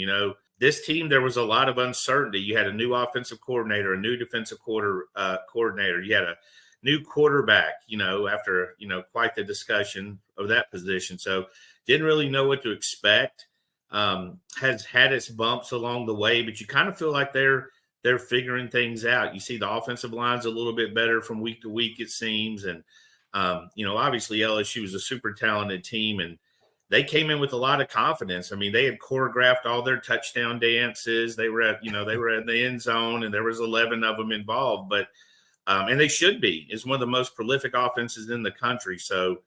This team, there was a lot of uncertainty. You had a new offensive coordinator, a new defensive coordinator. You had a new quarterback, after, quite the discussion of that position. So didn't really know what to expect. Has had its bumps along the way, but you kind of feel like they're figuring things out. You see the offensive line's a little bit better from week to week, it seems. And, obviously LSU is a super talented team. And they came in with a lot of confidence. I mean, they had choreographed all their touchdown dances. They were at the end zone, and there was 11 of them involved. But and they should be. It's one of the most prolific offenses in the country. So,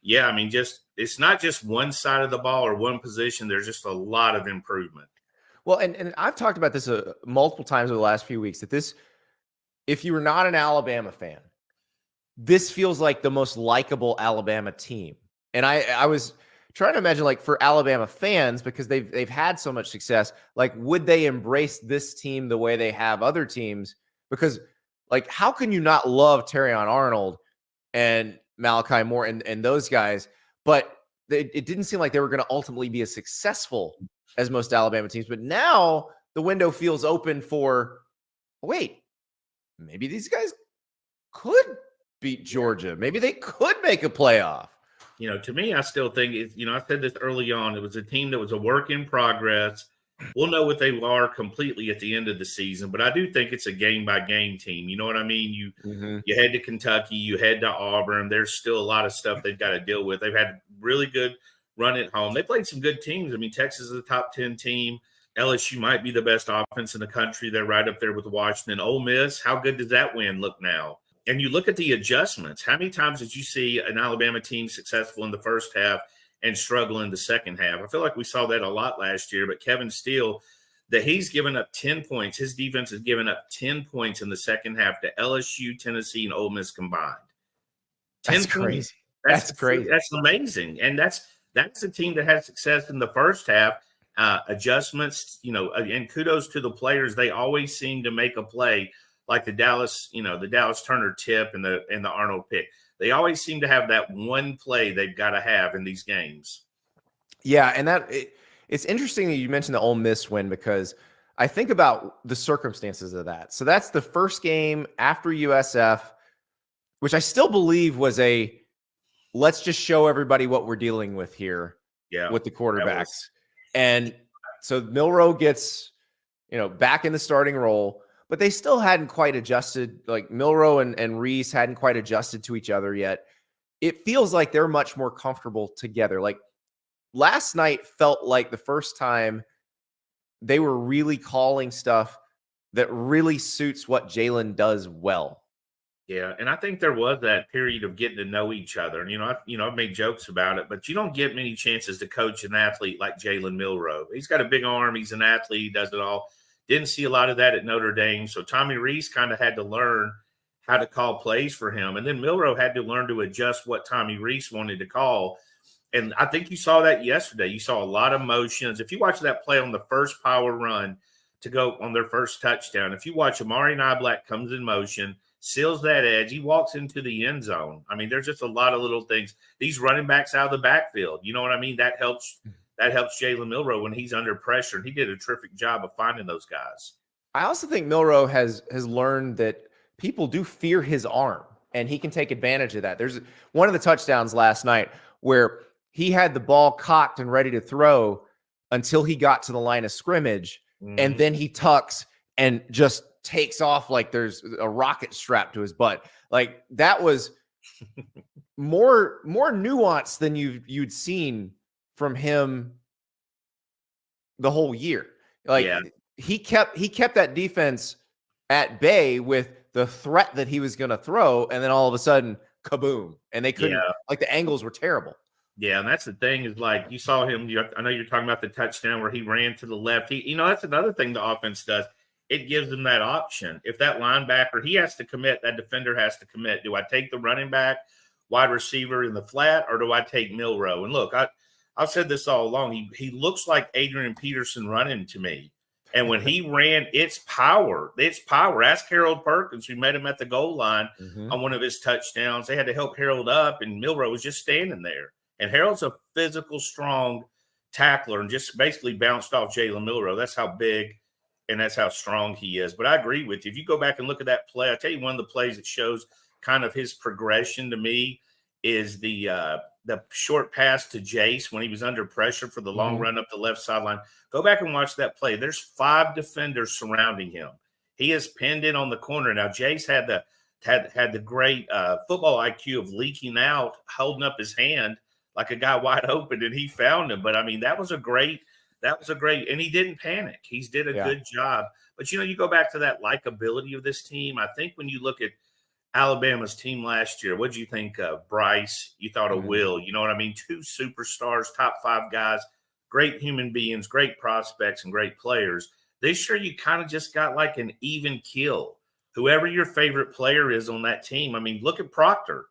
yeah, I mean, it's not just one side of the ball or one position. There's just a lot of improvement. Well, and I've talked about this multiple times over the last few weeks, that if you were not an Alabama fan, this feels like the most likable Alabama team. And I was trying to imagine, like, for Alabama fans, because they've had so much success, like, would they embrace this team the way they have other teams? Because, like, how can you not love Terrion Arnold and Malachi Moore and those guys? But it didn't seem like they were going to ultimately be as successful as most Alabama teams. But now the window feels open for, wait, maybe these guys could beat Georgia. Maybe they could make a playoff. To me, I still think I said this early on. It was a team that was a work in progress. We'll know what they are completely at the end of the season, but I do think it's a game by game team. You know what I mean? You head to Kentucky, you head to Auburn. There's still a lot of stuff they've got to deal with. They've had really good run at home. They played some good teams. I mean, Texas is a top 10 team. LSU might be the best offense in the country. They're right up there with Washington. Ole Miss, how good does that win look now? And you look at the adjustments. How many times did you see an Alabama team successful in the first half and struggle in the second half? I feel like we saw that a lot last year, but Kevin Steele, that he's given up 10 points. His defense has given up 10 points in the second half to LSU, Tennessee, and Ole Miss combined. That's crazy. That's crazy. That's amazing. And that's a team that had success in the first half. Adjustments, and kudos to the players. They always seem to make a play, like the Dallas Turner tip and the Arnold pick. They always seem to have that one play they've got to have in these games. Yeah, and it's interesting that you mentioned the Ole Miss win, because I think about the circumstances of that. So that's the first game after USF, which I still believe was let's just show everybody what we're dealing with here with the quarterbacks. And so Milroe gets, back in the starting role, but they still hadn't quite adjusted. Like, Milroe and Reese hadn't quite adjusted to each other yet. It feels like they're much more comfortable together. Like, last night felt like the first time they were really calling stuff that really suits what Jalen does well. Yeah, and I think there was that period of getting to know each other. And, I've made jokes about it, but you don't get many chances to coach an athlete like Jalen Milroe. He's got a big arm. He's an athlete. He does it all. Didn't see a lot of that at Notre Dame. So Tommy Rees kind of had to learn how to call plays for him. And then Milroe had to learn to adjust what Tommy Rees wanted to call. And I think you saw that yesterday. You saw a lot of motions. If you watch that play on the first power run to go on their first touchdown, if you watch Amari Niblack comes in motion, seals that edge, he walks into the end zone. I mean, there's just a lot of little things. These running backs out of the backfield, you know what I mean? That helps Jalen Milroe when he's under pressure. And he did a terrific job of finding those guys. I also think Milroe has learned that people do fear his arm, and he can take advantage of that. There's one of the touchdowns last night where he had the ball cocked and ready to throw until he got to the line of scrimmage, and then he tucks and just takes off like there's a rocket strapped to his butt. Like, that was more nuance than you'd seen from him the whole year. Like, he kept that defense at bay with the threat that he was going to throw, and then all of a sudden, kaboom! And they couldn't. Like, the angles were terrible. Yeah, and that's the thing is, like, you saw him. I know you're talking about the touchdown where he ran to the left. That's another thing the offense does. It gives them that option. If that linebacker, he has to commit, that defender has to commit. Do I take the running back, wide receiver in the flat, or do I take Milroe? And look, I've said this all along. He looks like Adrian Peterson running to me. And when he ran, it's power. It's power. Ask Harold Perkins, who met him at the goal line on one of his touchdowns. They had to help Harold up, and Milroe was just standing there. And Harold's a physical, strong tackler and just basically bounced off Jalen Milroe. That's how big and that's how strong he is. But I agree with you. If you go back and look at that play, I tell you, one of the plays that shows kind of his progression to me is the short pass to Jace when he was under pressure for the long run up the left sideline. Go back and watch that play. There's 5 defenders surrounding him. He is pinned in on the corner. Now, Jace had the great football IQ of leaking out, holding up his hand like a guy wide open, and he found him. But I mean, that was a great, and he didn't panic. He did a good job. But you go back to that likability of this team. I think when you look at Alabama's team last year, what did you think of Bryce? You thought of Will. You know what I mean? 2 superstars, top 5 guys, great human beings, great prospects, and great players. This year, you kind of just got like an even kill. Whoever your favorite player is on that team. I mean, look at Proctor.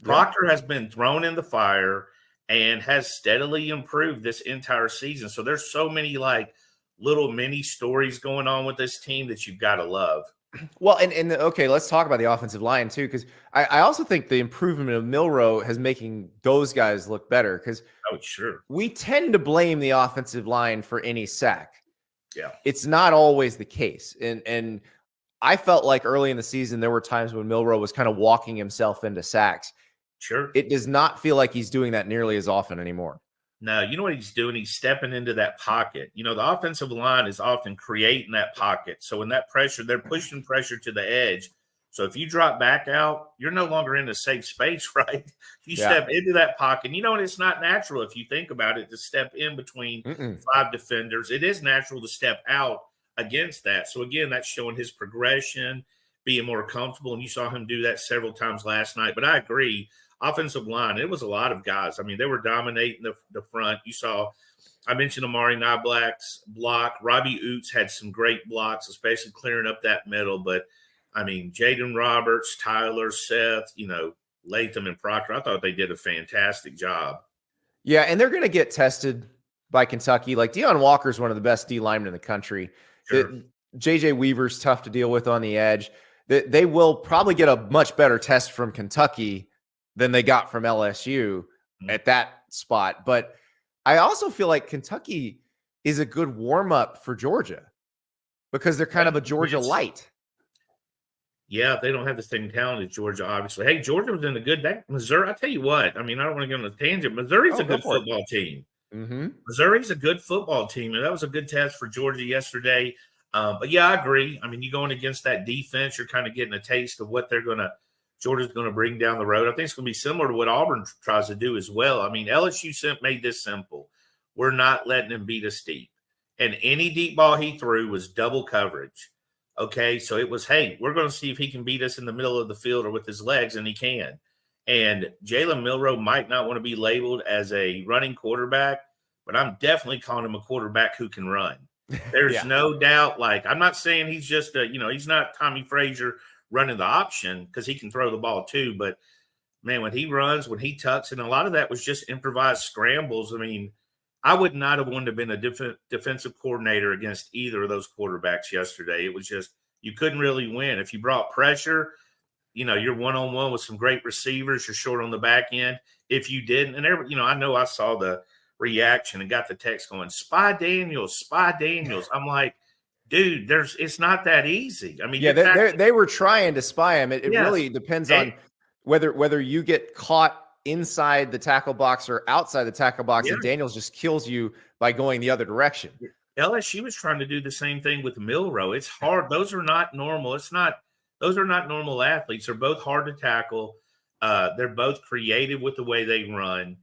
Proctor has been thrown in the fire and has steadily improved this entire season. So there's so many like little mini stories going on with this team that you've got to love. Well, okay, let's talk about the offensive line too, because I also think the improvement of Milroe has making those guys look better. Because we tend to blame the offensive line for any sack. Yeah, it's not always the case, and I felt like early in the season there were times when Milroe was kind of walking himself into sacks. Sure, it does not feel like he's doing that nearly as often anymore. No, you know what he's doing? He's stepping into that pocket. The offensive line is often creating that pocket. So when that pressure, they're pushing pressure to the edge. So if you drop back out, you're no longer in a safe space, right? You step into that pocket. And it's not natural if you think about it to step in between 5 defenders. It is natural to step out against that. So again, that's showing his progression, being more comfortable. And you saw him do that several times last night. But I agree. Offensive line, it was a lot of guys. I mean, they were dominating the front. You saw, I mentioned Amari Knobloch's block. Robbie Oots had some great blocks, especially clearing up that middle. But, I mean, Jaden Roberts, Tyler, Seth, Latham and Proctor, I thought they did a fantastic job. Yeah, and they're going to get tested by Kentucky. Like, Deion Walker's one of the best D linemen in the country. Sure. J.J. Weaver's tough to deal with on the edge. They will probably get a much better test from Kentucky than they got from LSU at that spot. But I also feel like Kentucky is a good warm-up for Georgia because they're kind of a Georgia light. Yeah, they don't have the same talent as Georgia, obviously. Hey, Georgia was in a good day. Missouri, I tell you what, I mean, I don't want to get on a tangent. Missouri's a good football team. Missouri's a good football team, and that was a good test for Georgia yesterday. But, yeah, I agree. I mean, you're going against that defense, you're kind of getting a taste of what Georgia's going to bring down the road. I think it's going to be similar to what Auburn tries to do as well. I mean, LSU made this simple. We're not letting him beat us deep. And any deep ball he threw was double coverage. Okay, so it was, hey, we're going to see if he can beat us in the middle of the field or with his legs, and he can. And Jalen Milroe might not want to be labeled as a running quarterback, but I'm definitely calling him a quarterback who can run. There's no doubt. Like, I'm not saying he's just he's not Tommy Frazier running the option, because he can throw the ball too. But, man, when he runs, when he tucks, and a lot of that was just improvised scrambles. I mean, I would not have wanted to have been a defensive coordinator against either of those quarterbacks yesterday. It was just, you couldn't really win. If you brought pressure, you're one-on-one with some great receivers, you're short on the back end. If you didn't, and I know I saw the reaction and got the text going, Spy Daniels. I'm like, dude, it's not that easy. I mean, they were trying to spy him. It really depends on whether you get caught inside the tackle box or outside the tackle box, and Daniels just kills you by going the other direction. LSU was trying to do the same thing with Milroe. It's hard. Those are not normal. Those are not normal athletes. They're both hard to tackle. They're both creative with the way they run.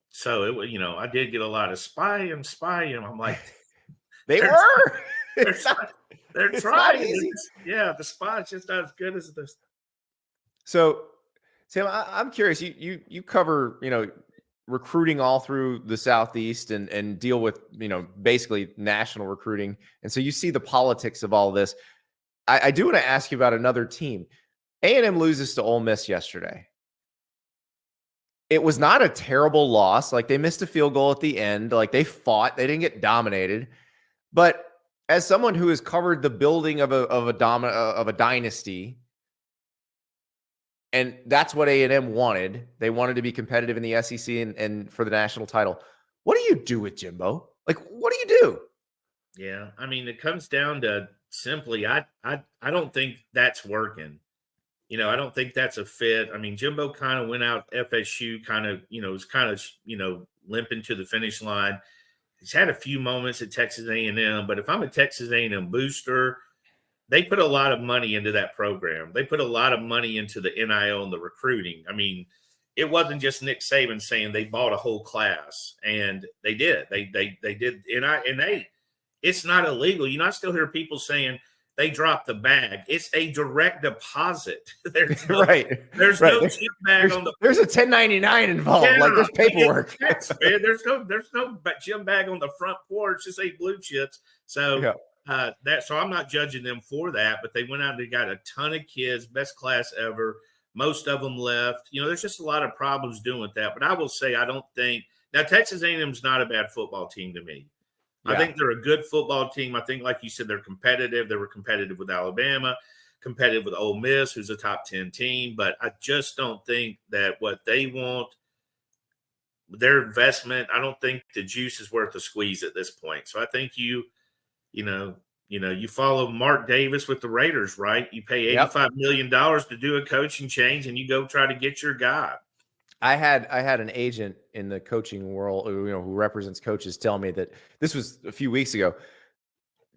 So I did get a lot of spy him. I'm like, they're trying. The spot's just not as good as this. So, Tim, I'm curious. You cover recruiting all through the Southeast and deal with basically national recruiting, and so you see the politics of all of this. I do want to ask you about another team. A&M loses to Ole Miss yesterday. It was not a terrible loss. Like, they missed a field goal at the end. Like, they fought. They didn't get dominated. But as someone who has covered the building of a dynasty, and that's what A&M wanted. They wanted to be competitive in the SEC and for the national title. What do you do with Jimbo? Like, what do you do? Yeah, I mean, it comes down to simply, I don't think that's working. I don't think that's a fit. I mean, Jimbo kind of went out FSU, was kind of limping to the finish line. He's had a few moments at Texas A&M, but if I'm a Texas A&M booster, they put a lot of money into that program. They put a lot of money into the NIL and the recruiting. I mean, it wasn't just Nick Saban saying they bought a whole class, and they did. They did, it's not illegal. I still hear people saying they dropped the bag. It's a direct deposit. There's no, right. There's right. no chip bag on the. There's a 1099 involved. Yeah, like there's paperwork. Yes, man. There's no gym bag on the front porch. Just ate blue chips. So so I'm not judging them for that, but they went out and they got a ton of kids, best class ever. Most of them left. There's just a lot of problems doing with that. But I will say, I don't think now Texas A&M is not a bad football team to me. Yeah. I think they're a good football team. I think, like you said, they're competitive. They were competitive with Alabama, competitive with Ole Miss, who's a top 10 team. But I just don't think that what they want, their investment, I don't think the juice is worth the squeeze at this point. So I think you follow Mark Davis with the Raiders, right? You pay $85 million to do a coaching change, and you go try to get your guy. I had an agent in the coaching world, who represents coaches, tell me that this was a few weeks ago.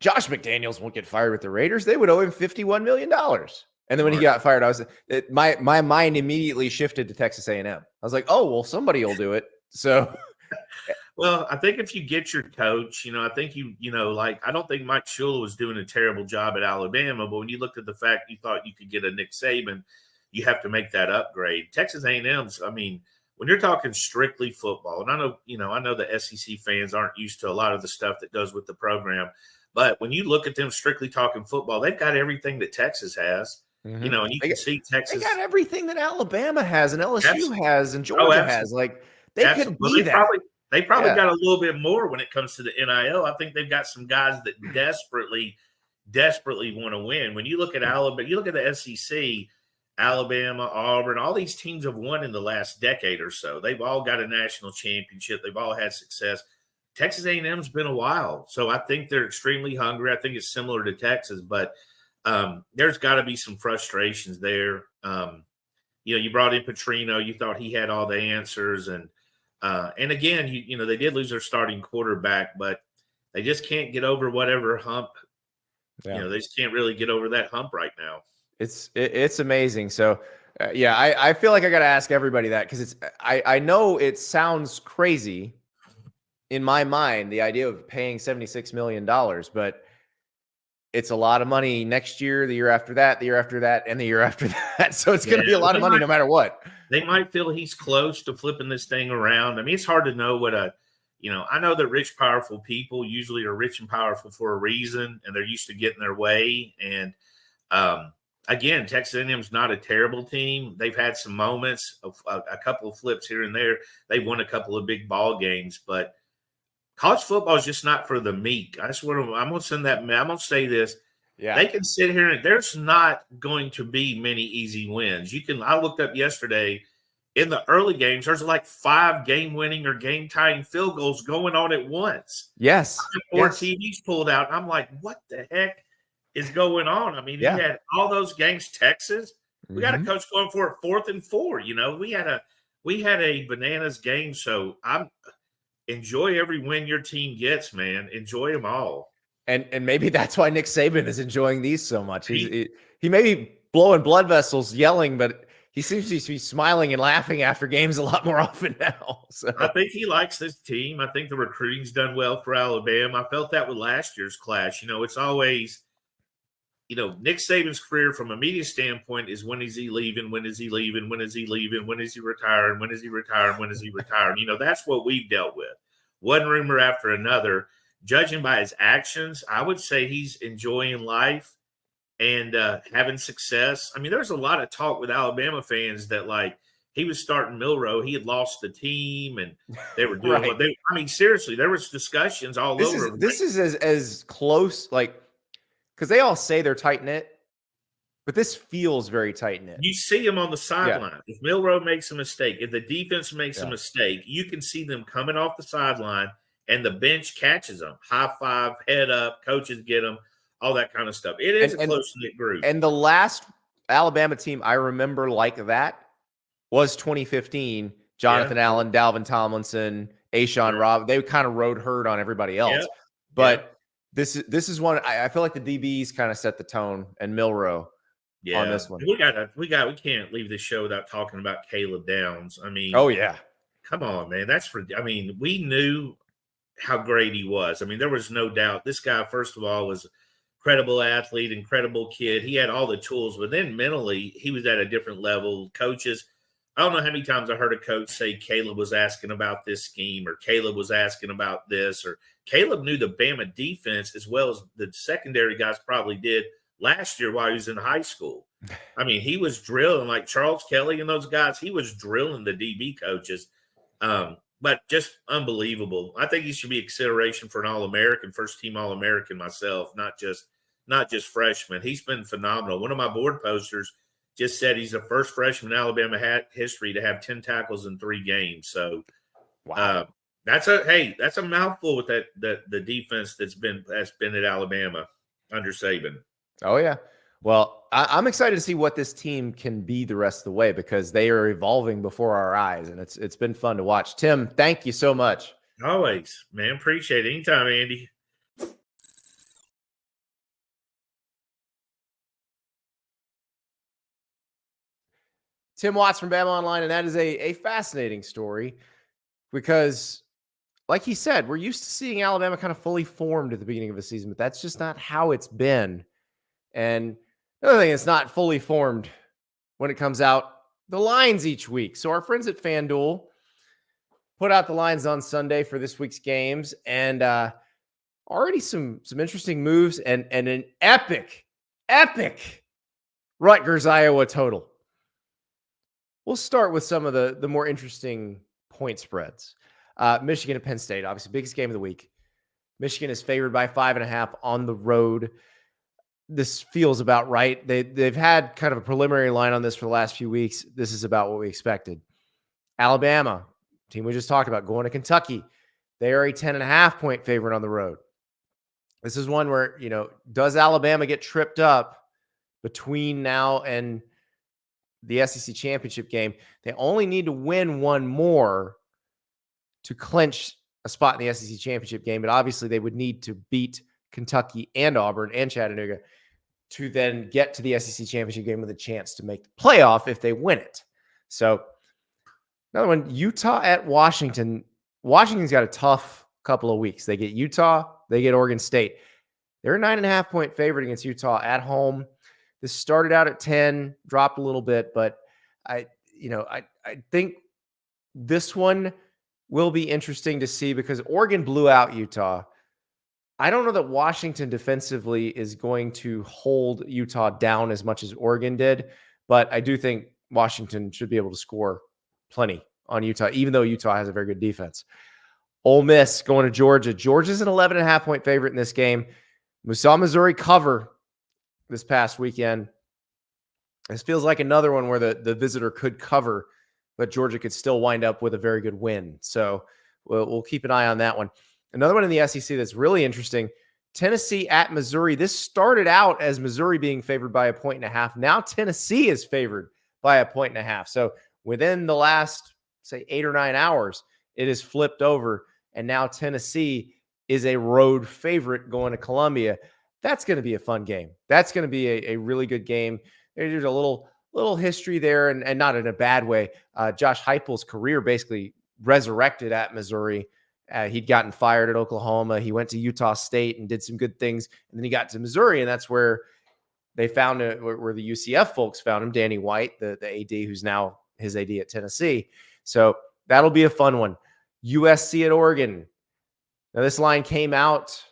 Josh McDaniels won't get fired with the Raiders. They would owe him $51 million. And then when he got fired, my mind immediately shifted to Texas A&M. I was like, oh, well, somebody will do it. So, well, I think if you get your coach, I think I don't think Mike Shula was doing a terrible job at Alabama, but when you looked at the fact you thought you could get a Nick Saban, you have to make that upgrade. Texas A&M's, when you're talking strictly football, and I know the SEC fans aren't used to a lot of the stuff that goes with the program, but when you look at them strictly talking football, they've got everything that Texas has. And you can see Texas. They got everything that Alabama has and LSU has and Georgia has. Like they could be that. They probably got a little bit more when it comes to the NIL. I think they've got some guys that desperately want to win. When you look at Alabama, you look at the SEC, Alabama, Auburn, all these teams have won in the last decade or so. They've all got a national championship. They've all had success. Texas A&M's been a while. So I think they're extremely hungry. I think it's similar to Texas, but there's got to be some frustrations there. You brought in Petrino. You thought he had all the answers. And again, they did lose their starting quarterback, but they just can't get over whatever hump. Yeah. They just can't really get over that hump right now. It's amazing. So, I feel like I got to ask everybody that because I know it sounds crazy in my mind, the idea of paying $76 million, but it's a lot of money next year, the year after that, the year after that, and the year after that. So it's going to be a lot of money no matter what. They might feel he's close to flipping this thing around. It's hard to know what I know that rich, powerful people usually are rich and powerful for a reason, and they're used to getting their way. And again, Texas A&M's not a terrible team. They've had some moments of a couple of flips here and there. They won a couple of big ball games, but college football is just not for the meek. I'm going to say this. Yeah. They can sit here and there's not going to be many easy wins. I looked up yesterday in the early games, there's like 5 game-winning or game-tying field goals going on at once. Yes. 4 TVs pulled out. I'm like, what the heck is going on? You had all those games. Texas, we got a coach going for it 4th and 4. We had a bananas game. So enjoy every win your team gets, man. Enjoy them all. And maybe that's why Nick Saban is enjoying these so much. He may be blowing blood vessels, yelling, but he seems to be smiling and laughing after games a lot more often now. So I think he likes this team. I think the recruiting's done well for Alabama. I felt that with last year's class. It's always, Nick Saban's career from a media standpoint is when is he leaving? When is he leaving? When is he leaving? When is he retiring? When is he retiring? When is he retiring? That's what we've dealt with. One rumor after another. Judging by his actions, I would say he's enjoying life and having success. There's a lot of talk with Alabama fans that he was starting Milroe. He had lost the team and they were doing what they – seriously, there was discussions all over. This is as close, because they all say they're tight-knit, but this feels very tight-knit. You see them on the sideline. If Milroe makes a mistake, if the defense makes a mistake, you can see them coming off the sideline and the bench catches them. High five, head up, coaches get them, all that kind of stuff. It is a close-knit group. And the last Alabama team I remember like that was 2015. Jonathan Allen, Dalvin Tomlinson, Ashawn Robb. They kind of rode herd on everybody else. Yeah. But this is one I feel like the DBs kind of set the tone, and Milroe. on this one. We can't leave this show without talking about Caleb Downs. I mean, oh yeah, come on, man. We knew how great he was. I mean, there was no doubt. This guy, first of all, was a credible athlete, incredible kid. He had all the tools, but then mentally, he was at a different level. Coaches, I don't know how many times I heard a coach say Caleb was asking about this scheme, or Caleb was asking about this, or Caleb knew the Bama defense as well as the secondary guys probably did last year while he was in high school. I mean, he was drilling like Charles Kelly and those guys. He was drilling the DB coaches. But just unbelievable. I think he should be a consideration for an All-American, first-team All-American myself, not just freshman. He's been phenomenal. One of my board posters just said he's the first freshman in Alabama history to have 10 tackles in 3 games. So, wow. That's a mouthful with the defense that's been at Alabama under Saban. Oh yeah. Well, I'm excited to see what this team can be the rest of the way, because they are evolving before our eyes, and it's been fun to watch. Tim, thank you so much. Always, man. Appreciate it. Anytime, Andy. Tim Watts from BamaOnline, and that is a fascinating story because, like he said, we're used to seeing Alabama kind of fully formed at the beginning of the season, but that's just not how it's been. And another thing, it's not fully formed when it comes out the lines each week. So our friends at FanDuel put out the lines on Sunday for this week's games, and already some interesting moves and an epic Rutgers Iowa total. We'll start with some of the more interesting point spreads. Michigan and Penn State, obviously biggest game of the week. Michigan is favored by 5.5 on the road. This feels about right. They've had kind of a preliminary line on this for the last few weeks. This is about what we expected. Alabama, team we just talked about, going to Kentucky. They are a 10.5 point favorite on the road. This is one where, does Alabama get tripped up between now and the SEC championship game? They only need to win one more to clinch a spot in the SEC championship game, but obviously they would need to beat Kentucky and Auburn and Chattanooga to then get to the SEC championship game with a chance to make the playoff if they win it. So another one, Utah at Washington. Washington's got a tough couple of weeks. They get Utah, they get Oregon State. They're a 9.5 point favorite against Utah at home. This started out at 10, dropped a little bit, but I think this one will be interesting to see because Oregon blew out Utah. I don't know that Washington defensively is going to hold Utah down as much as Oregon did, but I do think Washington should be able to score plenty on Utah, even though Utah has a very good defense. Ole Miss going to Georgia. Georgia's an 11.5 point favorite in this game. We saw Missouri cover this past weekend. This feels like another one where the visitor could cover, but Georgia could still wind up with a very good win. So we'll keep an eye on that one. Another one in the SEC that's really interesting, Tennessee at Missouri. This started out as Missouri being favored by 1.5. Now Tennessee is favored by 1.5. So within the last, say, 8 or 9 hours, it has flipped over, and now Tennessee is a road favorite going to Columbia. That's going to be a fun game. That's going to be a really good game. There's a little history there, and not in a bad way. Josh Heupel's career basically resurrected at Missouri. He'd gotten fired at Oklahoma. He went to Utah State and did some good things. And then he got to Missouri, and that's where they found it, where the UCF folks found him, Danny White, the AD, who's now his AD at Tennessee. So that'll be a fun one. USC at Oregon. Now, this line came out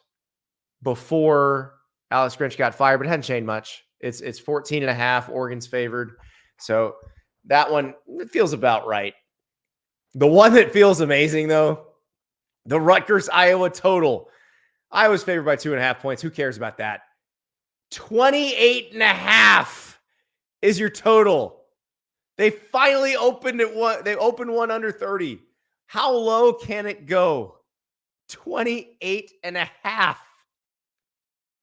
before Alex Grinch got fired, but it hadn't changed much. It's 14.5. Oregon's favored. So that one, it feels about right. The one that feels amazing, though, the Rutgers Iowa total. Iowa's favored by 2.5 points. Who cares about that? 28.5 is your total. They finally opened it one. They opened one under 30. How low can it go? 28.5.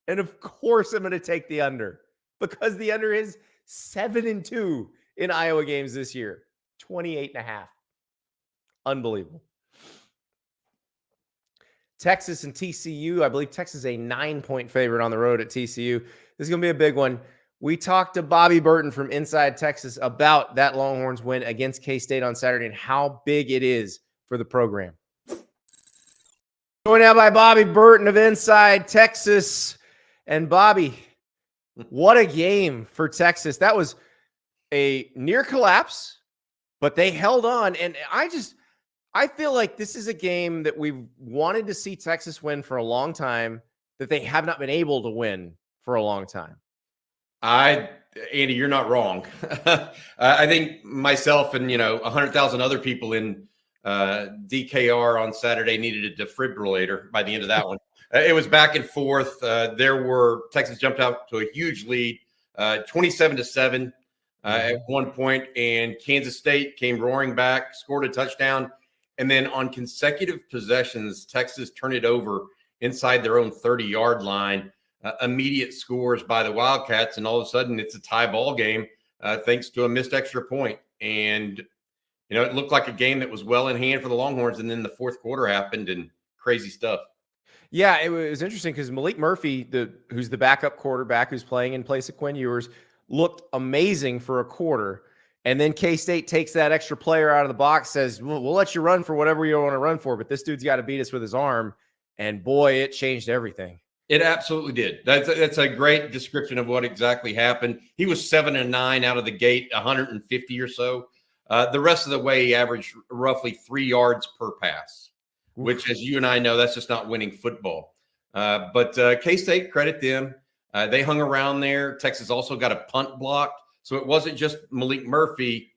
And of course, I'm going to take the under because the under is 7-2 in Iowa games this year. 28.5. Unbelievable. Texas and TCU. I believe Texas is a 9 point favorite on the road at TCU. This is going to be a big one. We talked to Bobby Burton from Inside Texas about that Longhorns win against K-State on Saturday and how big it is for the program. Joined now by Bobby Burton of Inside Texas. And Bobby, what a game for Texas. That was a near collapse, but they held on. And I feel like this is a game that we've wanted to see Texas win for a long time, that they have not been able to win for a long time. Andy, you're not wrong. I think myself and 100,000 other people in DKR on Saturday needed a defibrillator by the end of that one. It was back and forth. Texas jumped out to a huge lead, 27-7 at one point, and Kansas State came roaring back, scored a touchdown, and then on consecutive possessions, Texas turned it over inside their own 30-yard line. Immediate scores by the Wildcats, and all of a sudden it's a tie ball game thanks to a missed extra point. And it looked like a game that was well in hand for the Longhorns, and then the fourth quarter happened and crazy stuff. Yeah, it was interesting because Malik Murphy, who's the backup quarterback who's playing in place of Quinn Ewers, looked amazing for a quarter. And then K-State takes that extra player out of the box, says, we'll let you run for whatever you want to run for, but this dude's got to beat us with his arm. And boy, it changed everything. It absolutely did. That's a great description of what exactly happened. He was 7-9 out of the gate, 150 or so. The rest of the way, he averaged roughly 3 yards per pass, which, as you and I know, that's just not winning football. But K-State, credit them. They hung around there. Texas also got a punt blocked. So it wasn't just Malik Murphy.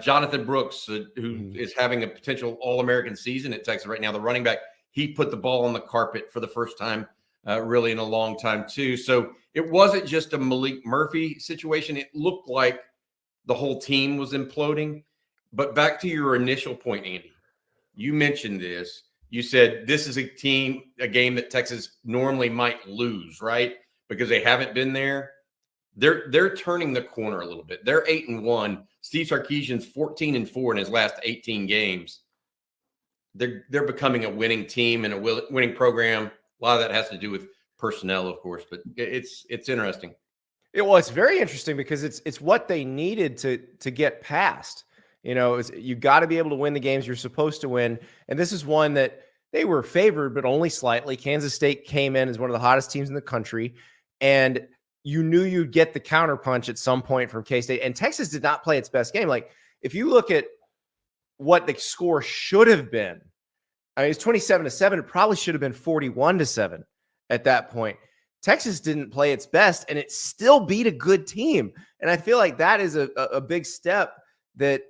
Jonathan Brooks, who is having a potential All-American season at Texas right now, the running back, he put the ball on the carpet for the first time really in a long time too. So it wasn't just a Malik Murphy situation. It looked like the whole team was imploding. But back to your initial point, Andy, you mentioned this. You said this is a game that Texas normally might lose, right? Because they haven't been there. They're turning the corner a little bit. They're 8-1. Steve Sarkisian's 14-4 in his last 18 games. They're becoming a winning team and a winning program. A lot of that has to do with personnel, of course, but it's interesting. It's very interesting because it's what they needed to get past. You got to be able to win the games you're supposed to win, and this is one that they were favored, but only slightly. Kansas State came in as one of the hottest teams in the country, and you knew you'd get the counterpunch at some point from K-State. And Texas did not play its best game. Like, if you look at what the score should have been, I mean, it's 27-7. It probably should have been 41-7 at that point. Texas didn't play its best, and it still beat a good team. And I feel like that is a big step that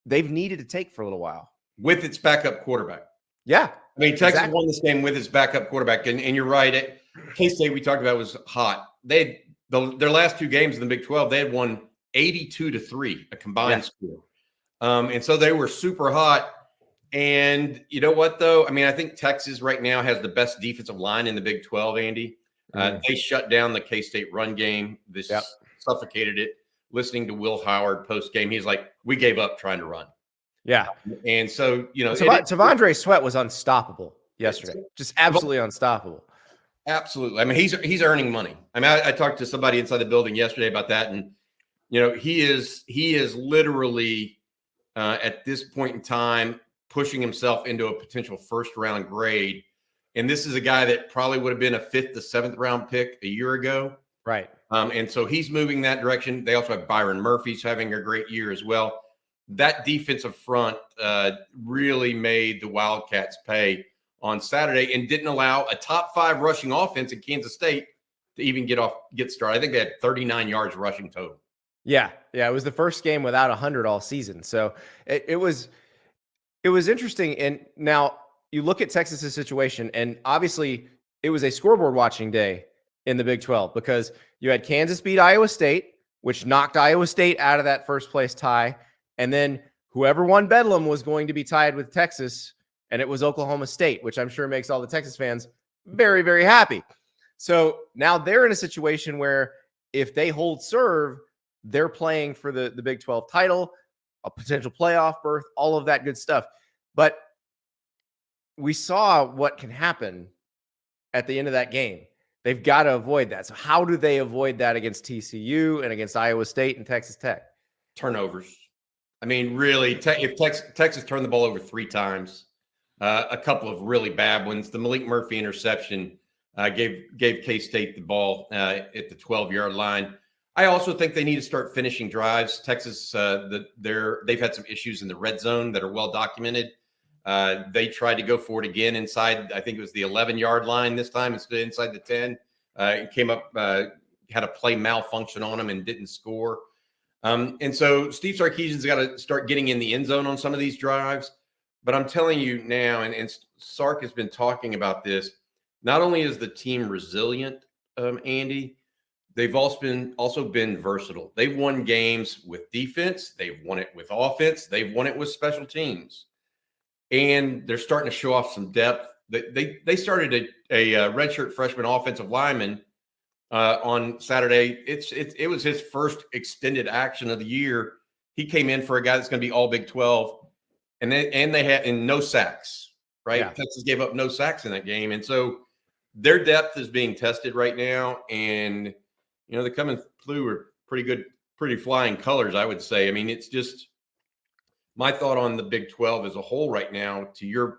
they've needed to take for a little while. With its backup quarterback. Yeah. I mean, Texas won this game with its backup quarterback. And you're right. K-State, we talked about, was hot. Their last two games in the Big 12, they had won 82-3, a combined score. And so they were super hot. And you know what, though? I mean, I think Texas right now has the best defensive line in the Big 12, Andy. They shut down the K-State run game. This suffocated it. Listening to Will Howard post-game, he's like, we gave up trying to run. Yeah. And so, Tavondre Sweat was unstoppable yesterday. Just absolutely unstoppable. Absolutely. I mean, he's earning money. I mean, I talked to somebody inside the building yesterday about that. And, he is literally at this point in time pushing himself into a potential first-round grade. And this is a guy that probably would have been a 5th to 7th round pick a year ago. Right. And so he's moving that direction. They also have Byron Murphy's having a great year as well. That defensive front really made the Wildcats pay on Saturday and didn't allow a top 5 rushing offense in Kansas State to even get started. I think they had 39 yards rushing total. Yeah. It was the first game without 100 all season. So it was interesting. And now you look at Texas's situation, and obviously it was a scoreboard watching day in the Big 12 because you had Kansas beat Iowa State, which knocked Iowa State out of that first place tie. And then whoever won Bedlam was going to be tied with Texas, and it was Oklahoma State, which I'm sure makes all the Texas fans very, very happy. So now they're in a situation where if they hold serve, they're playing for the Big 12 title, a potential playoff berth, all of that good stuff. But we saw what can happen at the end of that game. They've got to avoid that. So how do they avoid that against TCU and against Iowa State and Texas Tech? Turnovers. I mean, really, if Texas turned the ball over 3 times, a couple of really bad ones. The Malik Murphy interception gave K-State the ball at the 12-yard line. I also think they need to start finishing drives. Texas, they've had some issues in the red zone that are well documented. They tried to go for it again inside, I think it was the 11-yard line this time instead of inside the 10. It came up, had a play malfunction on them and didn't score. And so Steve Sarkisian's got to start getting in the end zone on some of these drives. But I'm telling you now, and Sark has been talking about this, not only is the team resilient, Andy, they've also been versatile. They've won games with defense. They've won it with offense. They've won it with special teams. And they're starting to show off some depth. They started a redshirt freshman offensive lineman on Saturday. It was his first extended action of the year. He came in for a guy that's going to be all Big 12. And they had no sacks, right? Yeah. Texas gave up no sacks in that game. And so their depth is being tested right now. And, they're coming through with pretty flying colors, I would say. I mean, it's just my thought on the Big 12 as a whole right now, to your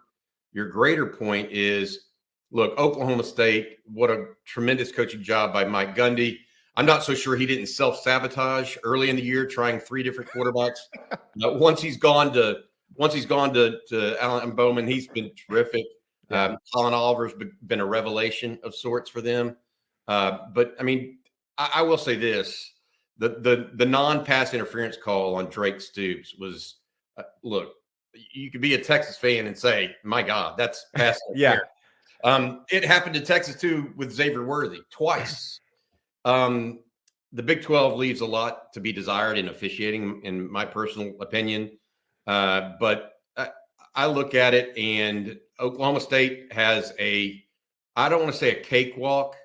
greater point is, look, Oklahoma State, what a tremendous coaching job by Mike Gundy. I'm not so sure he didn't self-sabotage early in the year, trying 3 different quarterbacks. Once he's gone to Alan Bowman, he's been terrific. Colin Oliver's been a revelation of sorts for them. But I mean, I will say this: the non-pass interference call on Drake Stoops was, look, you could be a Texas fan and say, "My God, that's pass interference." It happened to Texas too with Xavier Worthy twice. The Big 12 leaves a lot to be desired in officiating, in my personal opinion. But I look at it, and Oklahoma State has I don't want to say a cakewalk,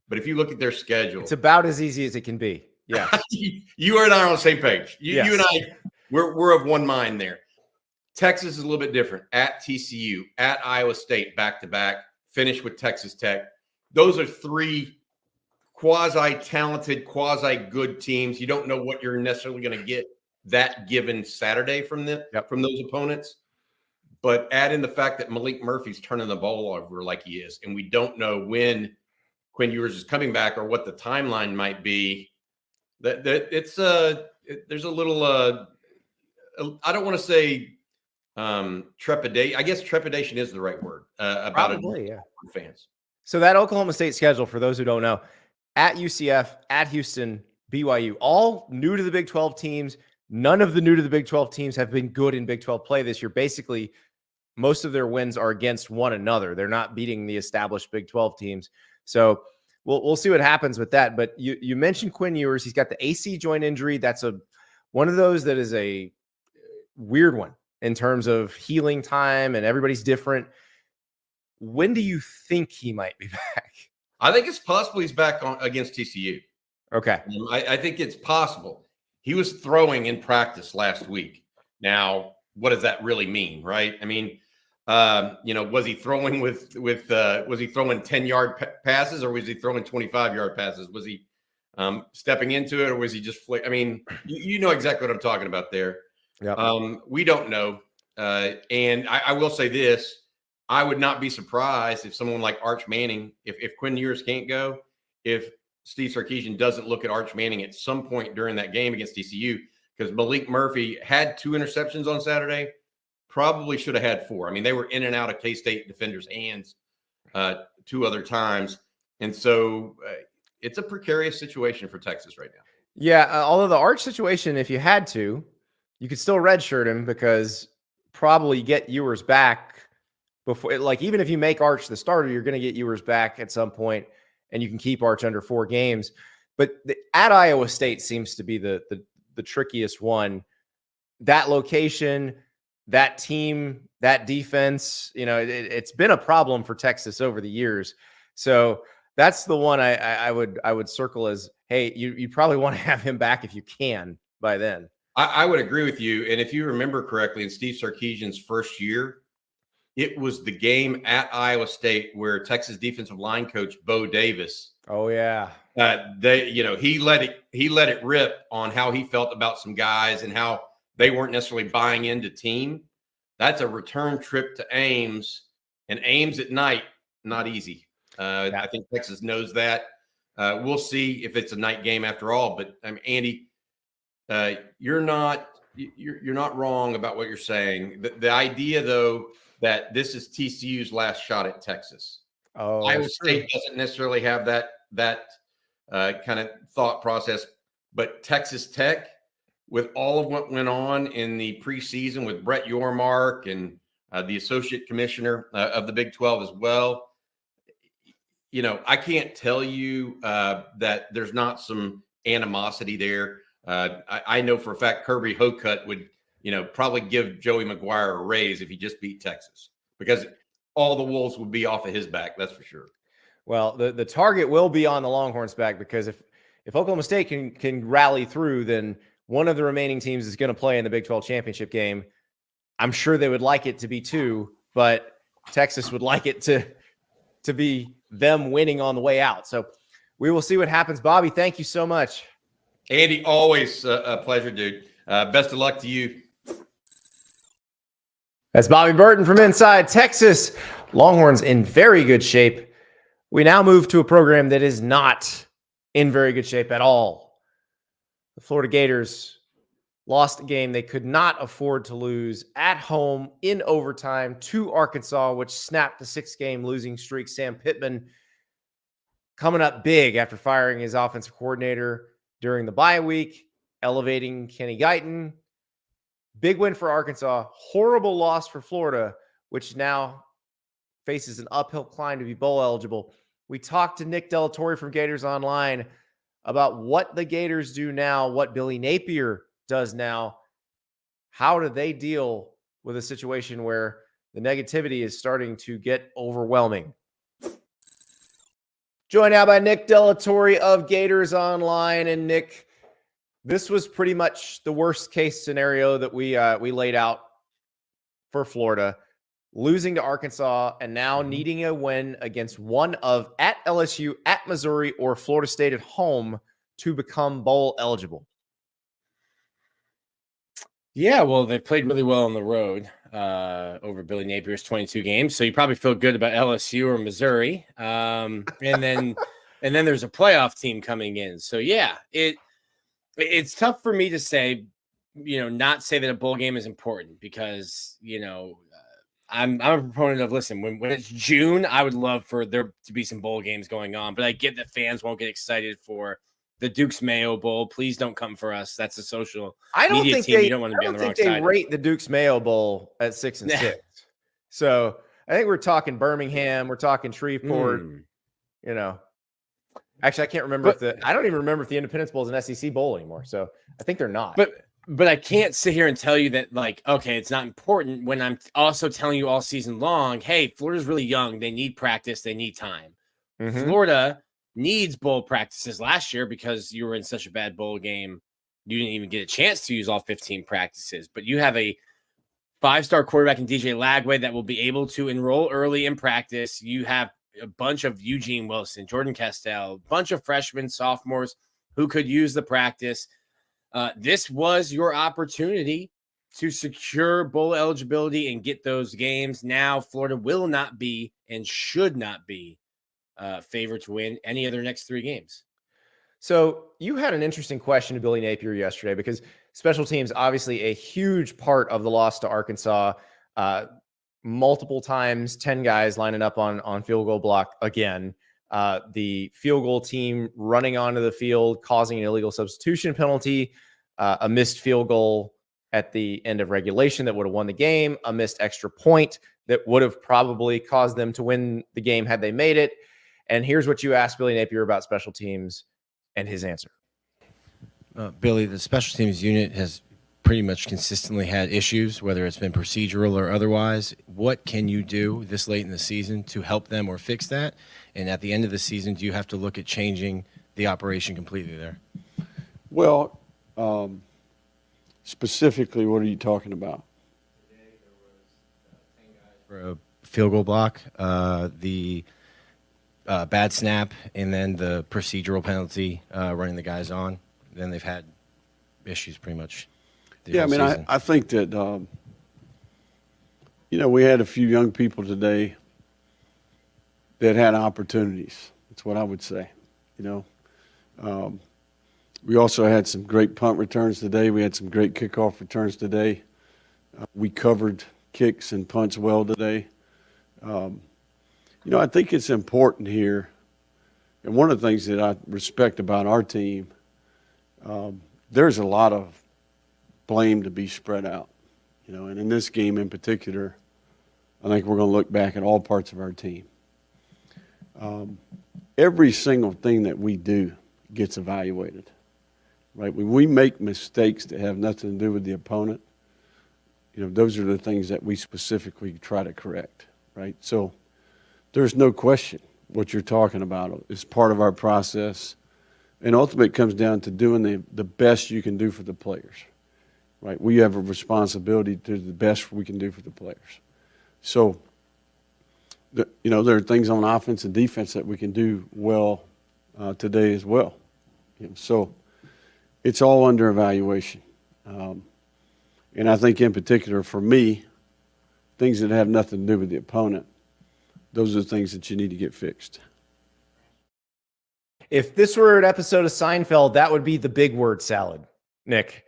but if you look at their schedule, it's about as easy as it can be. Yeah. You and I are on the same page. You and I, we're of one mind there. Texas is a little bit different. At TCU, at Iowa State, back-to-back, finish with Texas Tech. Those are 3 quasi-talented, quasi-good teams. You don't know what you're necessarily going to get that given Saturday from those opponents. But add in the fact that Malik Murphy's turning the ball over like he is, and we don't know when Quinn Ewers is coming back or what the timeline might be. That it's there's a little I don't want to say trepidation. I guess trepidation is the right word about fans. So that Oklahoma State schedule, for those who don't know, at UCF, at Houston, BYU, all new to the Big 12 teams. None of the new to the Big 12 teams have been good in Big 12 play this year. Basically, most of their wins are against one another. They're not beating the established Big 12 teams. So we'll see what happens with that. But you mentioned Quinn Ewers. He's got the AC joint injury. That's one of those that is a weird one in terms of healing time, and everybody's different. When do you think he might be back? I think it's possible he's back against TCU. Okay. I think it's possible. He was throwing in practice last week. Now, what does that really mean, right? I mean, was he throwing was he throwing 10-yard passes, or was he throwing 25-yard passes? Was he stepping into it, or was he just I mean, you know exactly what I'm talking about there. Yeah. We don't know. And I will say this: I would not be surprised if someone like Arch Manning, if Quinn Ewers can't go, if Steve Sarkisian doesn't look at Arch Manning at some point during that game against TCU, because Malik Murphy had 2 interceptions on Saturday, probably should have had 4. I mean, they were in and out of K-State defenders' hands 2 other times. And so it's a precarious situation for Texas right now. Yeah, although the Arch situation, if you had to, you could still redshirt him, because probably get Ewers back before, like, even if you make Arch the starter, you're going to get Ewers back at some point, and you can keep Arch under 4 games. But at Iowa State seems to be the trickiest one. That location, that team, that defense, it's been a problem for Texas over the years. So that's the one I would circle as, hey, you probably want to have him back if you can by then. I would agree with you. And if you remember correctly, in Steve Sarkisian's first year, It was the game at Iowa State where Texas defensive line coach Bo Davis. Oh yeah. He let it rip on how he felt about some guys and how they weren't necessarily buying into team. That's a return trip to Ames, and Ames at night, not easy. I think Texas knows that. We'll see if it's a night game after all. But Andy, you're not wrong about what you're saying. The idea, though, that this is TCU's last shot at Texas. Oh, Iowa State doesn't necessarily have that kind of thought process, but Texas Tech, with all of what went on in the preseason with Brett Yormark and the associate commissioner of the Big 12 as well, I can't tell you that there's not some animosity there. I know for a fact Kirby Hocutt would, probably give Joey McGuire a raise if he just beat Texas, because all the wolves would be off of his back. That's for sure. Well, the target will be on the Longhorns' back, because if Oklahoma State can rally through, then one of the remaining teams is going to play in the Big 12 championship game. I'm sure they would like it to be 2, but Texas would like it to be them winning on the way out. So we will see what happens. Bobby, thank you so much. Andy, always a pleasure, dude. Best of luck to you. That's Bobby Burton from Inside Texas. Longhorns in very good shape. We now move to a program that is not in very good shape at all. The Florida Gators lost a game they could not afford to lose at home in overtime to Arkansas, which snapped the 6-game losing streak. Sam Pittman coming up big after firing his offensive coordinator during the bye week, elevating Kenny Guyton. Big win for Arkansas. Horrible loss for Florida, which now faces an uphill climb to be bowl eligible. We talked to Nick Delatorre from GatorsOnline about what the Gators do now, what Billy Napier does now. How do they deal with a situation where the negativity is starting to get overwhelming? Joined now by Nick Delatorre of GatorsOnline. And Nick, this was pretty much the worst case scenario that we laid out for Florida, losing to Arkansas and now needing a win against one of at LSU, at Missouri, or Florida State at home to become bowl eligible. Yeah, well, they played really well on the road over Billy Napier's 22 games, so you probably feel good about LSU or Missouri, and then there's a playoff team coming in. So yeah, it's tough for me to say, not say that a bowl game is important, because I'm a proponent of, listen, when it's June, I would love for there to be some bowl games going on, but I get that fans won't get excited for the Duke's Mayo Bowl. Please don't come for us. That's a social media team. You don't want to be on the wrong side. I don't think they rate the Duke's Mayo Bowl at 6-6. So I think we're talking Birmingham. We're talking Shreveport. Actually, I can't remember I don't even remember if the Independence Bowl is an SEC bowl anymore. So I think they're not. But I can't sit here and tell you that, okay, it's not important, when I'm also telling you all season long, hey, Florida's really young. They need practice. They need time. Mm-hmm. Florida needs bowl practices last year because you were in such a bad bowl game. You didn't even get a chance to use all 15 practices, but you have a 5-star quarterback in DJ Lagway that will be able to enroll early in practice. You have a bunch of Eugene Wilson, Jordan Castell, a bunch of freshmen, sophomores who could use the practice. This was your opportunity to secure bowl eligibility and get those games. Now, Florida will not be and should not be favored to win any of their next 3 games. So you had an interesting question to Billy Napier yesterday, because special teams, obviously a huge part of the loss to Arkansas. Multiple times, 10 guys lining up on field goal block again. The field goal team running onto the field, causing an illegal substitution penalty, a missed field goal at the end of regulation that would have won the game, a missed extra point that would have probably caused them to win the game had they made it. And here's what you asked Billy Napier about special teams and his answer. Billy, the special teams unit has pretty much consistently had issues, whether it's been procedural or otherwise. What can you do this late in the season to help them or fix that? And at the end of the season, do you have to look at changing the operation completely there? Well, specifically, what are you talking about? Today there was 10 guys for a field goal block, the bad snap, and then the procedural penalty running the guys on. Then they've had issues pretty much. Yeah, I mean, I think that, we had a few young people today that had opportunities. That's what I would say, We also had some great punt returns today. We had some great kickoff returns today. We covered kicks and punts well today. I think it's important here, and one of the things that I respect about our team, there's a lot of blame to be spread out, and in this game in particular, I think we're going to look back at all parts of our team. Every single thing that we do gets evaluated, right? When we make mistakes that have nothing to do with the opponent, those are the things that we specifically try to correct, right? So there's no question what you're talking about is part of our process. And ultimately it comes down to doing the best you can do for the players, right? We have a responsibility to do the best we can do for the players. So, there are things on offense and defense that we can do well today as well. So it's all under evaluation. And I think in particular for me, things that have nothing to do with the opponent, those are the things that you need to get fixed. If this were an episode of Seinfeld, that would be the big word salad, Nick.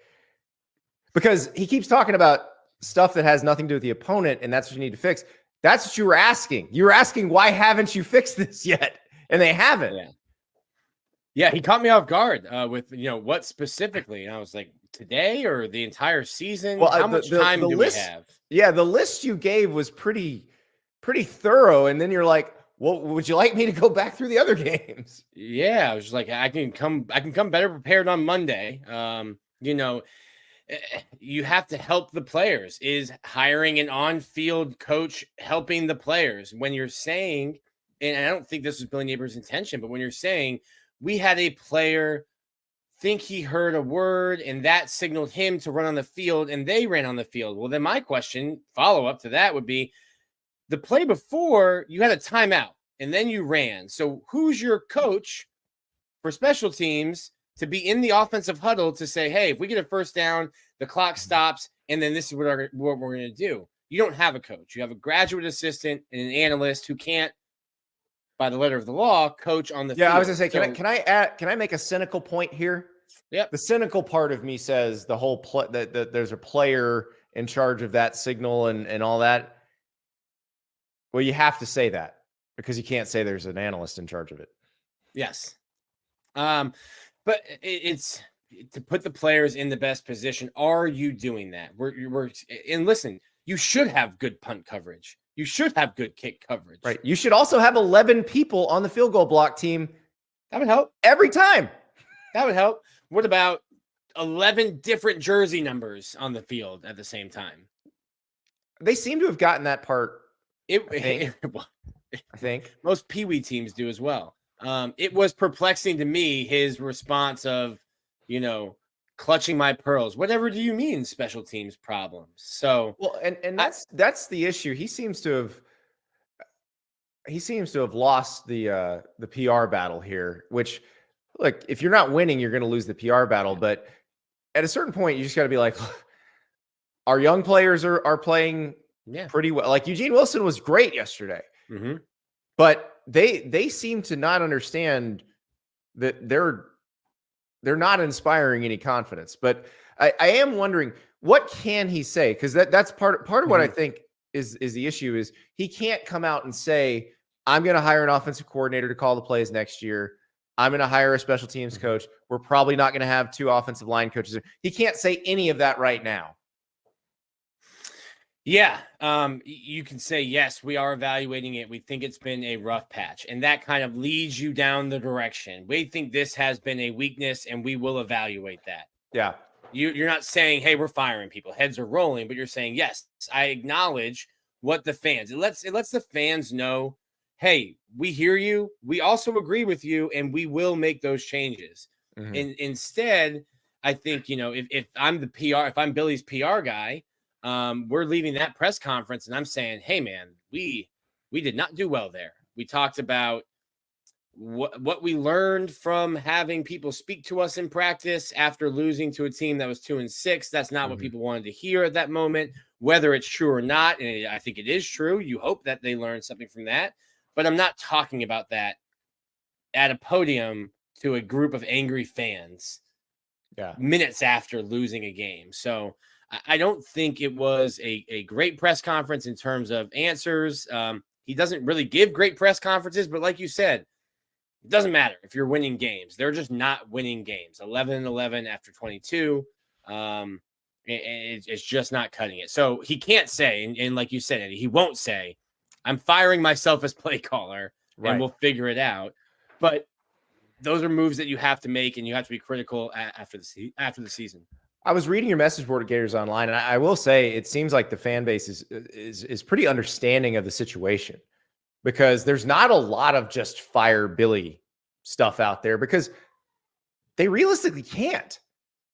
Because he keeps talking about stuff that has nothing to do with the opponent, and that's what you need to fix. That's what you were asking. You were asking, why haven't you fixed this yet? And they haven't. Yeah, he caught me off guard with, what specifically? And I was like, today or the entire season? Well, how much time do we have? Yeah, the list you gave was pretty thorough. And then you're like, well, would you like me to go back through the other games? Yeah, I was just like, I can come better prepared on Monday. You have to help the players. Is hiring an on-field coach helping the players? When you're saying, and I don't think this was Billy Neighbors' intention, but when you're saying we had a player think he heard a word and that signaled him to run on the field and they ran on the field. Well, then my question, follow-up to that would be, the play before you had a timeout and then you ran. So who's your coach for special teams to be in the offensive huddle to say, hey, if we get a first down, the clock stops, and then this is what we're going to do? You don't have a coach. You have a graduate assistant and an analyst who can't, by the letter of the law, coach on the field. I was going to say, can I make a cynical point here? Yep. The cynical part of me says the whole that there's a player in charge of that signal and all that. Well, you have to say that because you can't say there's an analyst in charge of it. Yes. But it's to put the players in the best position. Are you doing that? And listen, you should have good punt coverage. You should have good kick coverage. Right. You should also have 11 people on the field goal block team. That would help. Every time. That would help. What about 11 different jersey numbers on the field at the same time? They seem to have gotten that part. I think most Pee Wee teams do as well. It was perplexing to me, his response of, clutching my pearls. Whatever do you mean special teams problems? So, well, and that's the issue. He seems to have lost the PR battle here, which, look, if you're not winning, you're going to lose the PR battle. But at a certain point, you just got to be like, our young players are playing pretty well. Like Eugene Wilson was great yesterday, but they seem to not understand that they're not inspiring any confidence. But I am wondering, what can he say? Because that's part of what I think is the issue is he can't come out and say, I'm going to hire an offensive coordinator to call the plays next year. I'm going to hire a special teams coach. We're probably not going to have 2 offensive line coaches. He can't say any of that right now. Yeah. You can say, yes, we are evaluating it. We think it's been a rough patch, and that kind of leads you down the direction. We think this has been a weakness and we will evaluate that. Yeah. You're not saying, hey, we're firing people. Heads are rolling, but you're saying, yes, I acknowledge what the fans, it lets the fans know, hey, we hear you. We also agree with you, and we will make those changes. And instead, I think, if I'm the PR, if I'm Billy's PR guy, we're leaving that press conference and I'm saying, hey man, we did not do well there. We talked about what we learned from having people speak to us in practice after losing to a team that was 2-6. That's not what people wanted to hear at that moment, whether it's true or not. And I think it is true. You hope that they learned something from that, but I'm not talking about that at a podium to a group of angry fans minutes after losing a game. So I don't think it was a great press conference in terms of answers. He doesn't really give great press conferences, but like you said, it doesn't matter if you're winning games. They're just not winning games. 11-11 after 22. It's just not cutting it. So he can't say, and like you said, Eddie, he won't say, I'm firing myself as play caller and we'll figure it out. But those are moves that you have to make, and you have to be critical after the season. I was reading your message board at GatorsOnline, and I will say it seems like the fan base is pretty understanding of the situation, because there's not a lot of just fire Billy stuff out there, because they realistically can't.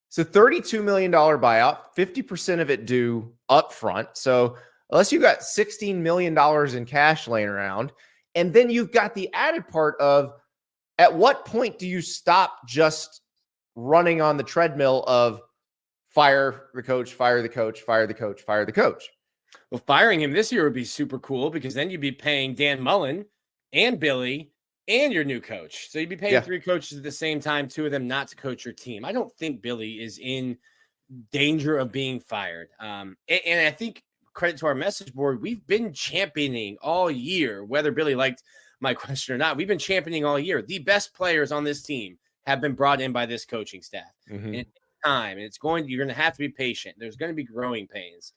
So $32 million buyout, 50% of it due up front. So unless you got $16 million in cash laying around, and then you've got the added part of, at what point do you stop just running on the treadmill of fire the coach, fire the coach, fire the coach, fire the coach? Well, firing him this year would be super cool, because then you'd be paying Dan Mullen and Billy and your new coach. So you'd be paying 3 coaches at the same time, 2 of them not to coach your team. I don't think Billy is in danger of being fired. And I think, credit to our message board, we've been championing all year, whether Billy liked my question or not. We've been championing all year. The best players on this team have been brought in by this coaching staff. And it takes time, and you're going to have to be patient. There's going to be growing pains.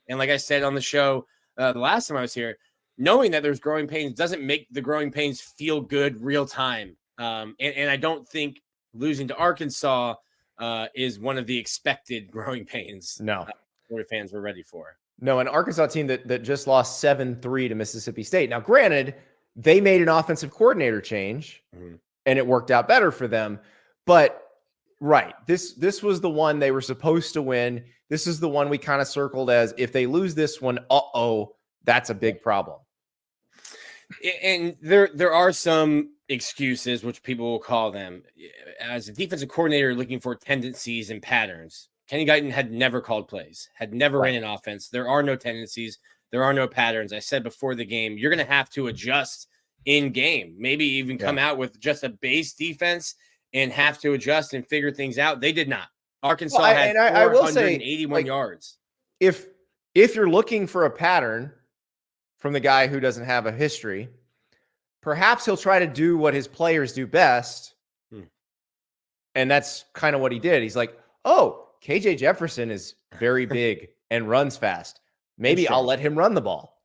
And like I said on the show the last time I was here, knowing that there's growing pains doesn't make the growing pains feel good real time. And I don't think losing to Arkansas is one of the expected growing pains. No. Florida fans were ready for. No, an Arkansas team that just lost 7-3 to Mississippi State. Now, granted, they made an offensive coordinator change, and it worked out better for them. But this was the one they were supposed to win. This is the one we kind of circled as, if they lose this one, that's a big problem. And there are some excuses, which people will call them. As a defensive coordinator looking for tendencies and patterns, Kenny Guyton had never called plays, had never ran an offense. There are no tendencies. There are no patterns. I said before the game, you're going to have to adjust in game, maybe even come out with just a base defense and have to adjust and figure things out. They did not. Arkansas had 481 yards. If you're looking for a pattern from the guy who doesn't have a history, perhaps he'll try to do what his players do best. And that's kind of what he did. He's like, KJ Jefferson is very big and runs fast. Maybe I'll let him run the ball.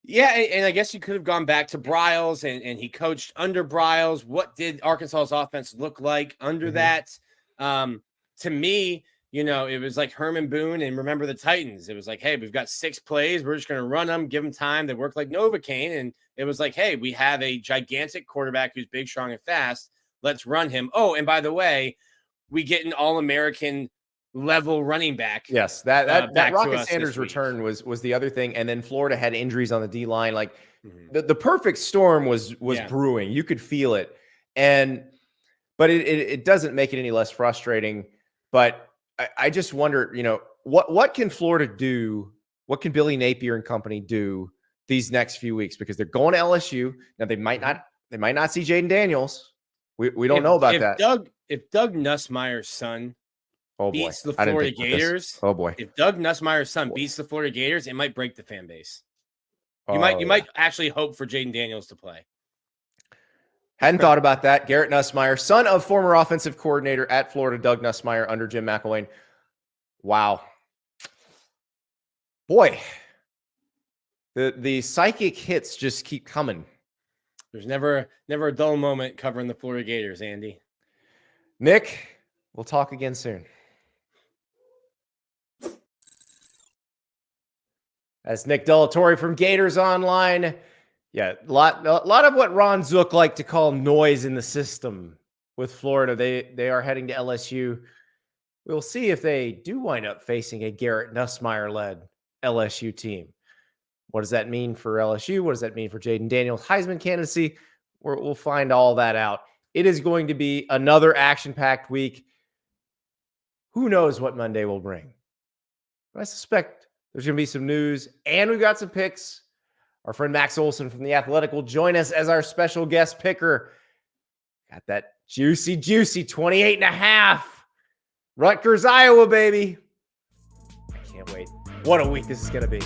Yeah, and I guess you could have gone back to Briles, and he coached under Briles. What did Arkansas's offense look like under that? To me, it was like Herman Boone and Remember the Titans. It was like, hey, we've got 6 plays. We're just going to run them, give them time. They work like Novocaine. And it was like, hey, we have a gigantic quarterback who's big, strong, and fast. Let's run him. Oh, and by the way, we get an All-American level running back. Yes, that Rocket Sanders return was the other thing. And then Florida had injuries on the D line. Like the perfect storm was brewing. You could feel it. But it doesn't make it any less frustrating. But I just wonder, what can Florida do? What can Billy Napier and company do these next few weeks? Because they're going to LSU. Now they might not see Jaden Daniels. We don't know about that. If Doug Nussmeier's son beats the I didn't Florida think about this. Gators. Oh boy. If Doug Nussmeier's son beats the Florida Gators, it might break the fan base. You might actually hope for Jaden Daniels to play. Hadn't thought about that. Garrett Nussmeier, son of former offensive coordinator at Florida, Doug Nussmeier, under Jim McElwain. Wow. Boy. The psychic hits just keep coming. There's never a dull moment covering the Florida Gators, Andy. Nick, we'll talk again soon. That's Nick Torre from GatorsOnline. Yeah, a lot of what Ron Zook liked to call noise in the system with Florida. They are heading to LSU. We'll see if they do wind up facing a Garrett Nussmeier-led LSU team. What does that mean for LSU? What does that mean for Jaden Daniels' Heisman candidacy? We'll find all that out. It is going to be another action-packed week. Who knows what Monday will bring? But I suspect there's going to be some news, and we've got some picks. Our friend Max Olson from The Athletic will join us as our special guest picker. Got that juicy 28.5. Rutgers, Iowa, baby. I can't wait. What a week this is going to be.